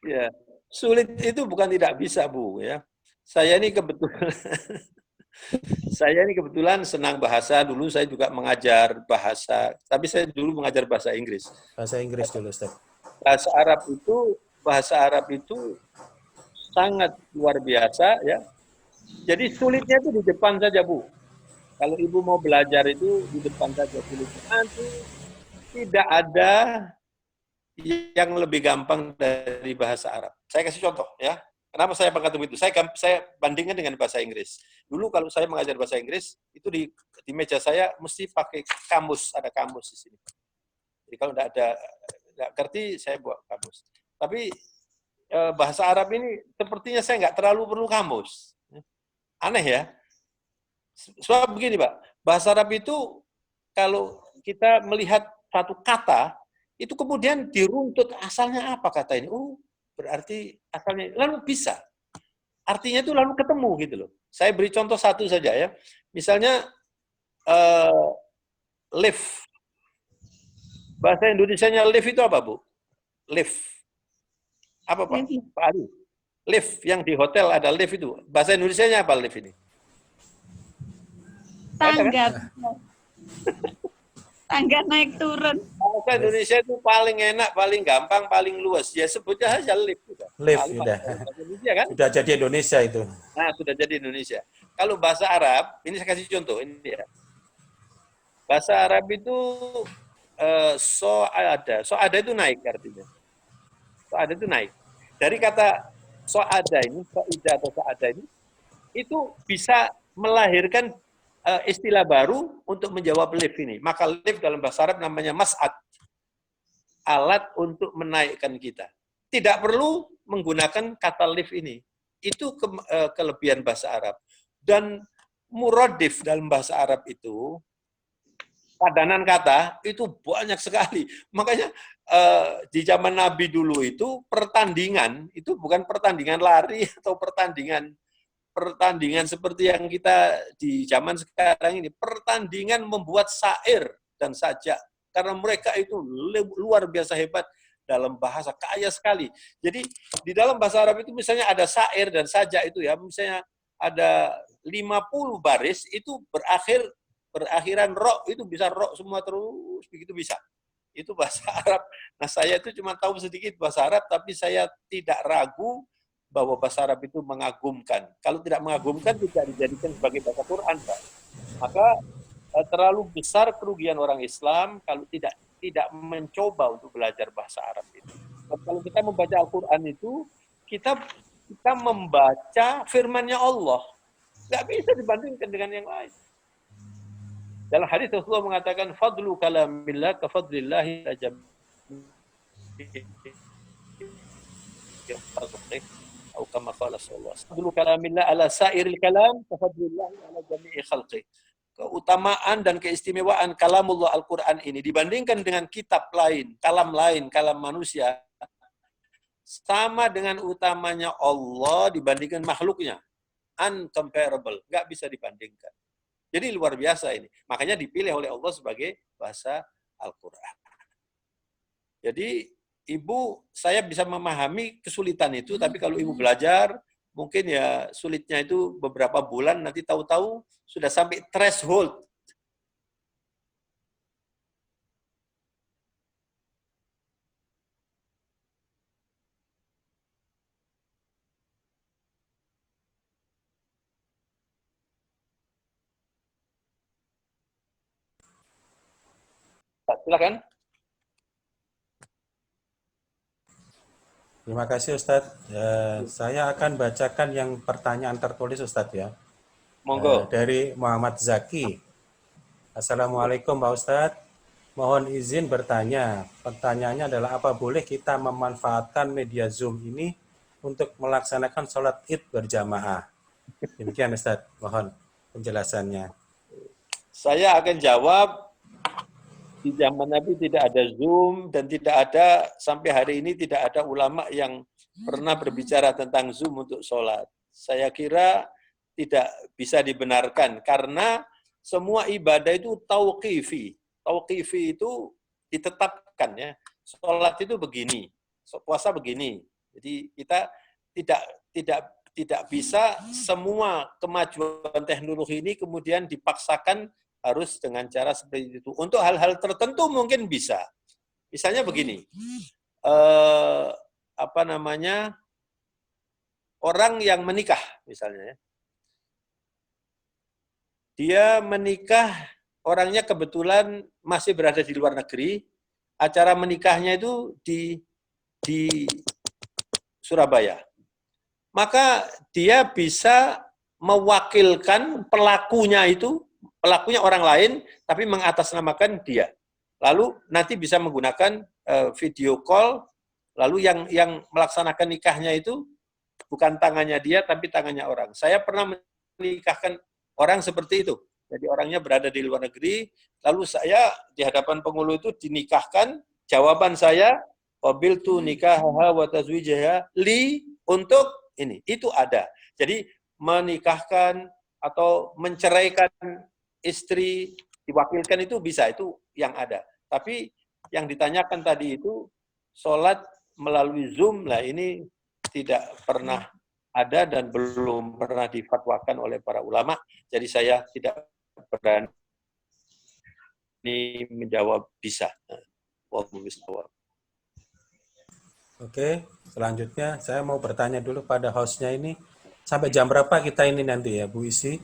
Ya, sulit itu bukan tidak bisa, Bu, ya. Saya ini kebetulan senang bahasa. Dulu saya juga mengajar bahasa, tapi saya dulu mengajar bahasa Inggris. Bahasa Inggris dulu, Ustaz. Bahasa Arab itu sangat luar biasa, ya. Jadi sulitnya itu di depan saja, Bu. Kalau Ibu mau belajar itu di depan saja sulitnya. Nanti tidak ada yang lebih gampang dari bahasa Arab. Saya kasih contoh, ya. Kenapa saya mengatakan itu? Saya bandingkan dengan bahasa Inggris. Dulu kalau saya mengajar bahasa Inggris, itu di meja saya mesti pakai kamus, ada kamus di sini. Jadi kalau nggak ngerti, saya buat kamus. Tapi bahasa Arab ini sepertinya saya nggak terlalu perlu kamus. Aneh ya. Soal begini, Pak. Bahasa Arab itu kalau kita melihat satu kata, itu kemudian diruntut asalnya apa kata ini. Oh, berarti asalnya lalu bisa. Artinya itu lalu ketemu gitu loh. Saya beri contoh satu saja ya. Misalnya lift. Bahasa Indonesianya lift itu apa, Bu? Lift. Apa, Pak? Pak Adi. Lift yang di hotel ada lift itu. Bahasa Indonesianya apa lift ini? Tangga. Tangga naik turun. Bahasa Indonesia itu paling enak, paling gampang, paling luas. Ya sebutnya saja lift. Lift, sudah. Kan? Sudah jadi Indonesia itu. Nah, sudah jadi Indonesia. Kalau bahasa Arab, ini saya kasih contoh. Ini ya. Bahasa Arab itu so'ada itu naik artinya. So'ada itu naik. Dari kata so'ada ini, so'ida atau so'ada ini, itu bisa melahirkan istilah baru untuk menjawab lift ini. Maka lift dalam bahasa Arab namanya mas'ad. Alat untuk menaikkan kita. Tidak perlu menggunakan kata lift ini. Itu kelebihan bahasa Arab. Dan muradif dalam bahasa Arab itu, padanan kata, itu banyak sekali. Makanya di zaman Nabi dulu itu, pertandingan, itu bukan pertandingan lari atau pertandingan seperti yang kita di zaman sekarang ini, pertandingan membuat syair dan sajak, karena mereka itu luar biasa hebat dalam bahasa, kaya sekali. Jadi di dalam bahasa Arab itu misalnya ada syair dan sajak itu ya, misalnya ada 50 baris itu berakhiran ro, itu bisa ro semua terus begitu bisa. Itu bahasa Arab. Nah, saya itu cuma tahu sedikit bahasa Arab, tapi saya tidak ragu bahwa bahasa Arab itu mengagumkan. Kalau tidak mengagumkan, tidak dijadikan sebagai bahasa Quran, Pak. Maka terlalu besar kerugian orang Islam kalau tidak mencoba untuk belajar bahasa Arab itu. Dan kalau kita membaca Al-Quran itu, kita membaca firman-Nya Allah. Nggak bisa dibandingkan dengan yang lain. Dalam hadis Rasulullah mengatakan, fadlu kalamillah ka fadlillahi ajam. Atau kama qala sallallahu alaihi wasallam. Fadlu kalamillah ala sa'iril kalam ka fadlillahi ala jami'i khalqi. keutamaan dan keistimewaan kalamullah Al-Quran ini dibandingkan dengan kitab lain, kalam manusia, sama dengan utamanya Allah dibandingkan makhluknya. Uncomparable, nggak bisa dibandingkan. Jadi luar biasa ini. Makanya dipilih oleh Allah sebagai bahasa Al-Quran. Jadi ibu, saya bisa memahami kesulitan itu, tapi kalau ibu belajar, mungkin ya sulitnya itu beberapa bulan, nanti tahu-tahu sudah sampai threshold. Silakan. Terima kasih Ustadz. Saya akan bacakan yang pertanyaan tertulis Ustadz ya. Monggo. Dari Muhammad Zaki. Assalamualaikum Pak Ustadz. Mohon izin bertanya. Pertanyaannya adalah apa boleh kita memanfaatkan media Zoom ini untuk melaksanakan sholat Id berjamaah? Demikian Ustadz. Mohon penjelasannya. Saya akan jawab. Di zaman Nabi tidak ada Zoom dan tidak ada, sampai hari ini tidak ada ulama yang pernah berbicara tentang Zoom untuk sholat. Saya kira tidak bisa dibenarkan karena semua ibadah itu tauqifi. Tauqifi itu ditetapkan ya. Sholat itu begini, puasa begini. Jadi kita tidak bisa semua kemajuan teknologi ini kemudian dipaksakan harus dengan cara seperti itu. Untuk hal-hal tertentu mungkin bisa. Misalnya begini, orang yang menikah misalnya, dia menikah, orangnya kebetulan masih berada di luar negeri, acara menikahnya itu di Surabaya. Maka dia bisa mewakilkan pelakunya orang lain, tapi mengatasnamakan dia. Lalu nanti bisa menggunakan video call, lalu yang melaksanakan nikahnya itu bukan tangannya dia, tapi tangannya orang. Saya pernah menikahkan orang seperti itu. Jadi orangnya berada di luar negeri, lalu saya di hadapan penghulu itu dinikahkan, jawaban saya, qabiltu nikahaha wa tazwijaha li, untuk ini. Itu ada. Jadi menikahkan atau menceraikan istri, diwakilkan itu bisa, itu yang ada. Tapi yang ditanyakan tadi itu, sholat melalui Zoom, lah ini tidak pernah ada dan belum pernah difatwakan oleh para ulama. Jadi saya tidak berani menjawab bisa. Oke, selanjutnya saya mau bertanya dulu pada hostnya ini, sampai jam berapa kita ini nanti ya Bu Isi?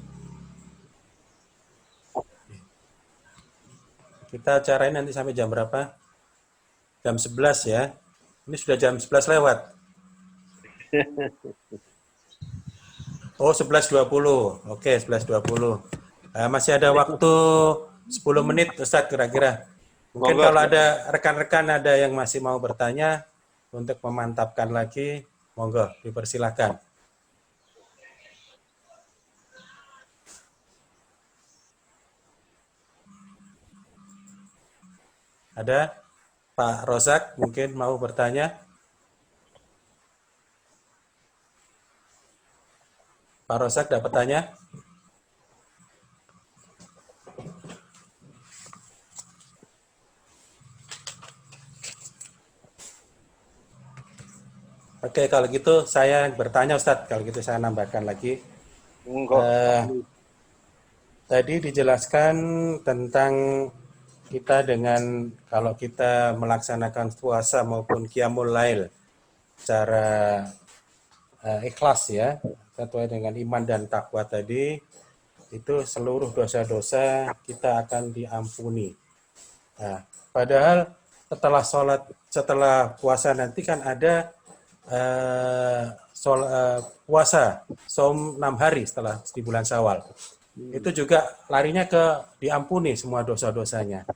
Kita acarain nanti sampai jam berapa? Jam 11 ya. Ini sudah jam 11 lewat. Oh, 11.20. Oke, 11.20. Masih ada waktu 10 menit, Ustadz, kira-kira. Mungkin kalau ada rekan-rekan ada yang masih mau bertanya, untuk memantapkan lagi, monggo, dipersilakan. Ada Pak Rozak mungkin mau bertanya? Pak Rozak dapat tanya? Oke, kalau gitu saya bertanya Ustadz, kalau gitu saya nambahkan lagi. Tadi dijelaskan tentang kita dengan kalau kita melaksanakan puasa maupun qiyamul lail secara ikhlas ya, sesuai dengan iman dan takwa tadi, itu seluruh dosa-dosa kita akan diampuni. Nah, padahal setelah puasa nanti kan ada puasa saum 6 hari setelah di bulan Syawal. Itu juga larinya ke diampuni semua dosa-dosanya.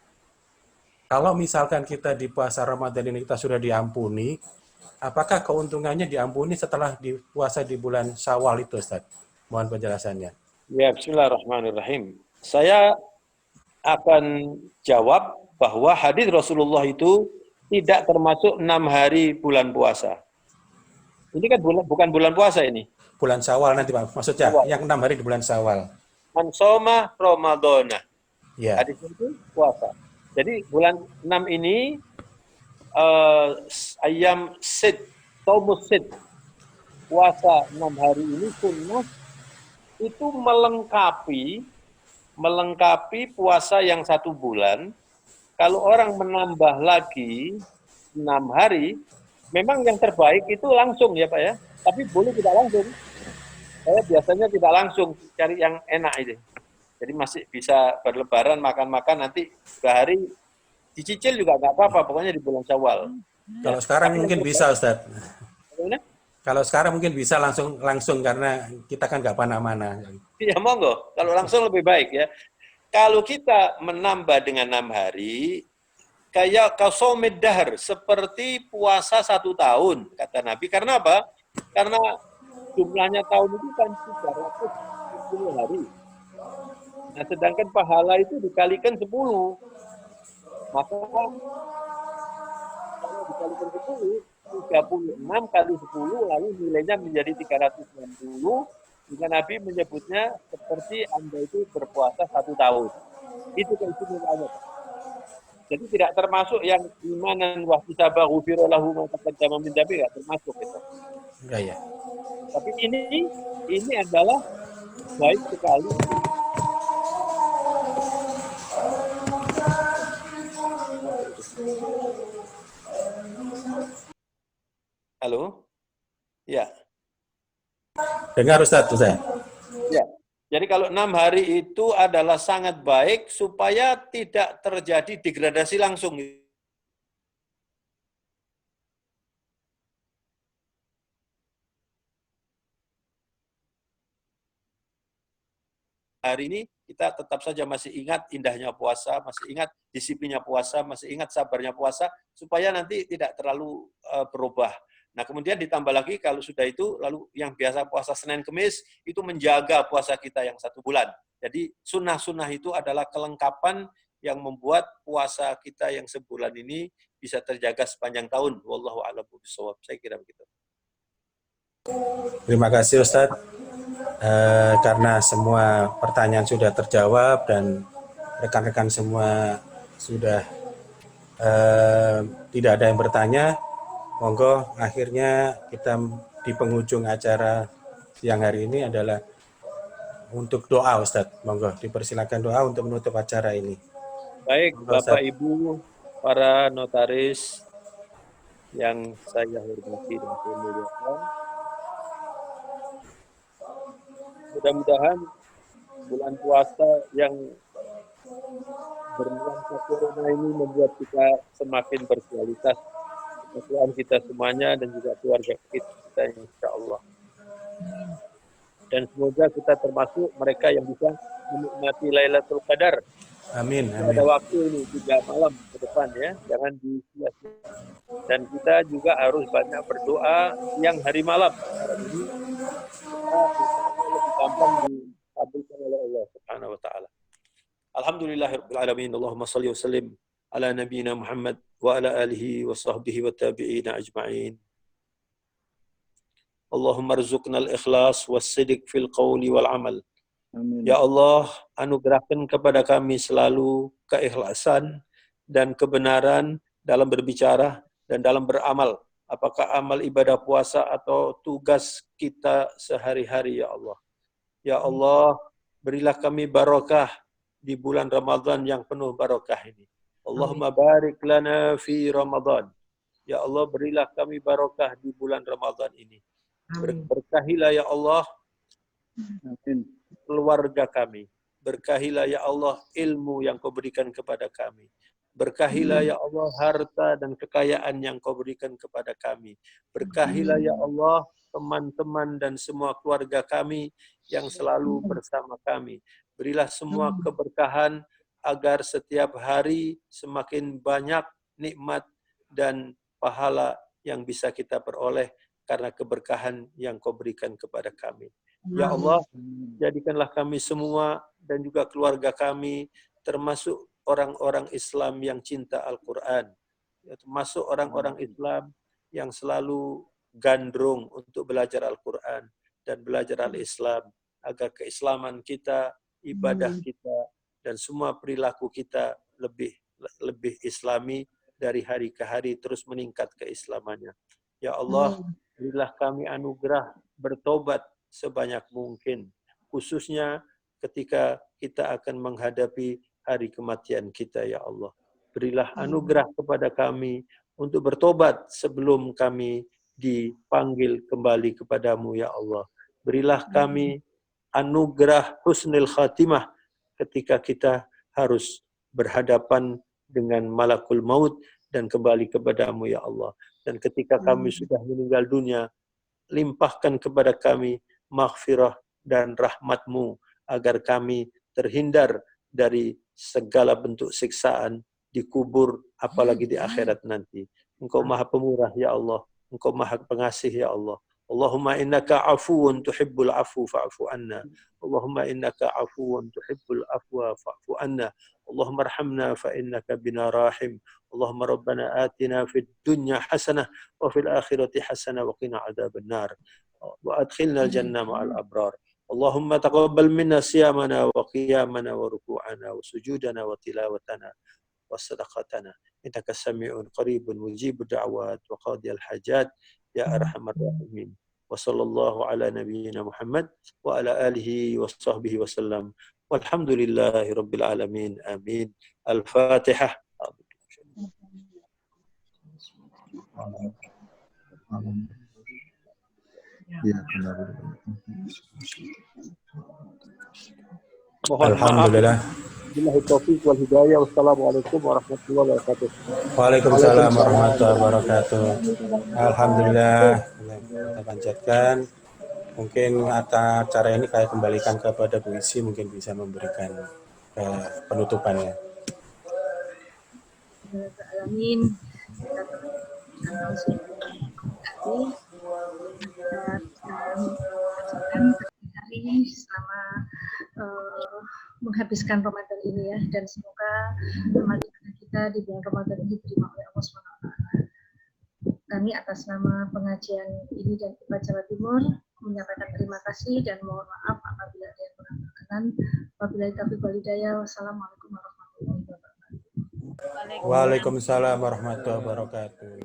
Kalau misalkan kita di puasa Ramadan ini kita sudah diampuni, apakah keuntungannya diampuni setelah puasa di bulan Syawal itu, Ustaz? Mohon penjelasannya. Ya, bismillahirrahmanirrahim. Saya akan jawab bahwa hadis Rasulullah itu tidak termasuk 6 hari bulan puasa. Ini kan bukan bulan puasa ini. Bulan Syawal nanti Pak. Maksudnya Syawal. yang 6 hari di bulan Syawal. Man shoma Ramadhana. Ya. Hadis itu puasa. Jadi bulan 6 ini ayam sid, taumus sid. Puasa 6 hari ini sunnah itu melengkapi puasa yang 1 bulan. Kalau orang menambah lagi 6 hari, memang yang terbaik itu langsung ya Pak ya. Tapi boleh tidak langsung. Saya biasanya tidak langsung, cari yang enak ini. Jadi masih bisa berlebaran, makan-makan, nanti 3 hari dicicil juga nggak apa-apa, pokoknya di bulan Syawal. Kalau sekarang Tapi mungkin bisa Ustaz. Bagaimana? Kalau sekarang mungkin bisa langsung karena kita kan nggak mana-mana. Ya monggo, kalau langsung lebih baik ya. Kalau kita menambah dengan 6 hari, kayak kausomid dahr, seperti puasa 1 tahun, kata Nabi. Karena apa? Karena jumlahnya tahun itu kan 360 hari. Nah, sedangkan pahala itu dikalikan 10. Maka kalau dikalikan 10, 36 kali 10, lalu nilainya menjadi 360. Jika Nabi menyebutnya seperti Anda itu berpuasa 1 tahun. Itu keistimewaannya. Jadi tidak termasuk yang imanan wa hisaba ghufira lahu ma taqaddama min dzambi, enggak termasuk itu. Enggak ya. Tapi ini adalah baik sekali. Halo? Ya. Dengar Ustaz. Ya. Jadi kalau 6 hari itu adalah sangat baik supaya tidak terjadi degradasi langsung. Hari ini kita tetap saja masih ingat indahnya puasa, masih ingat disiplinnya puasa, masih ingat sabarnya puasa, supaya nanti tidak terlalu berubah. Nah, kemudian ditambah lagi kalau sudah itu, lalu yang biasa puasa Senin Kemis, itu menjaga puasa kita yang 1 bulan. Jadi sunnah-sunnah itu adalah kelengkapan yang membuat puasa kita yang sebulan ini bisa terjaga sepanjang tahun. Wallahu a'lam bishawab. Saya kira begitu. Terima kasih Ustadz. Karena semua pertanyaan sudah terjawab dan rekan-rekan semua sudah tidak ada yang bertanya, monggo akhirnya kita di penghujung acara siang hari ini adalah untuk doa Ustadz. Monggo dipersilakan doa untuk menutup acara ini. Baik, monggo, Bapak Ustadz. Ibu, para notaris yang saya hormati dan saya muliakan. Mudah-mudahan bulan puasa yang bernuansa corona ini membuat kita semakin berkualitas, ketakwaan kita semuanya dan juga keluarga kita insya Allah. Dan semoga kita termasuk mereka yang bisa menikmati Lailatul Qadar. Amin. Pada waktu ini 3 malam ke depan ya, jangan disia-siakan. Dan kita juga harus banyak berdoa yang hari malam. Ini lebih gampang dikabulkan oleh Allah Subhanahu wa taala. Alhamdulillahirabbil alamin. Allahumma shalli wa sallim ala nabiyyina Muhammad wa ala alihi wa sahbihi wa tabi'in ajma'in. Allahumma rzuqna al-ikhlas was-sidq fil qawli wal amal. Amin. Ya Allah, anugerahkan kepada kami selalu keikhlasan dan kebenaran dalam berbicara dan dalam beramal. Apakah amal ibadah puasa atau tugas kita sehari-hari, ya Allah. Ya Allah, berilah kami barokah di bulan Ramadan yang penuh barokah ini. Allahumma barik lana fi Ramadan. Ya Allah, berilah kami barokah di bulan Ramadan ini. Berkahilah ya Allah keluarga kami. Berkahilah ya Allah ilmu yang kau berikan kepada kami. Berkahilah ya Allah harta dan kekayaan yang kau berikan kepada kami. Berkahilah ya Allah teman-teman dan semua keluarga kami yang selalu bersama kami. Berilah semua keberkahan agar setiap hari semakin banyak nikmat dan pahala yang bisa kita peroleh karena keberkahan yang kau berikan kepada kami. Ya Allah, jadikanlah kami semua dan juga keluarga kami, termasuk orang-orang Islam yang cinta Al-Quran, termasuk orang-orang Islam yang selalu gandrung untuk belajar Al-Quran dan belajar Al-Islam, agar keislaman kita, ibadah kita, dan semua perilaku kita lebih Islami dari hari ke hari, terus meningkat keislamannya. Ya Allah, berilah kami anugerah bertobat sebanyak mungkin, khususnya ketika kita akan menghadapi hari kematian kita, ya Allah. Berilah anugerah kepada kami untuk bertobat sebelum kami dipanggil kembali kepadamu, ya Allah. Berilah kami anugerah husnul khatimah ketika kita harus berhadapan dengan malakul maut dan kembali kepadamu, ya Allah. Dan ketika kami sudah meninggal dunia, limpahkan kepada kami maghfirah dan rahmat-Mu agar kami terhindar dari segala bentuk siksaan di kubur, apalagi di akhirat nanti. Engkau Maha Pemurah, ya Allah. Engkau Maha Pengasih, ya Allah. Allahumma innaka afuwun tuhibbul afu fa'fu anna. Allahumma innaka afuwun tuhibbul afwa fa'fu anna. Allahumma arhamna fa innaka bina rahim. Allahumma rabbana atina fid dunya hasanah wa fil akhirati hasanah wa qina adzaban nar. Wa adkhilna al-jannah ma'al abrar. Allahumma taqabbal minna siyamana wa qiyamana wa ruku'ana wa sujudana wa tilawatana wa sadaqatana. Innaka sami'un qaribun mujibud da'wat wa qadiyal hajat ya arhamar rahimin. Wa sallallahu ala nabiyyina Muhammad wa ala alihi wa sahbihi wa sallam. Walhamdulillahi rabbil alamin. Amin. Al-Fatihah. Alhamdulillah. Billahi taufiq wal hidayah. Wassalamualaikum warahmatullahi wabarakatuh. Waalaikumsalam warahmatullahi wabarakatuh. Alhamdulillah. Kita panjatkan. Mungkin acara ini saya kembalikan kepada Bu Isi, mungkin bisa memberikan penutupannya. Alamin. Hari selama menghabiskan Ramadan ini ya, dan semoga amal ibadah kita di bulan Ramadan ini diterima oleh Allah SWT. Kami atas nama pengajian ini dan IPA Jawa Timur menyampaikan terima kasih dan mohon maaf apabila ada yang kurang berkenan. Wabillahi taufiq wal hidayah. Wassalamualaikum warahmatullahi wabarakatuh. Waalaikumsalam warahmatullahi wabarakatuh.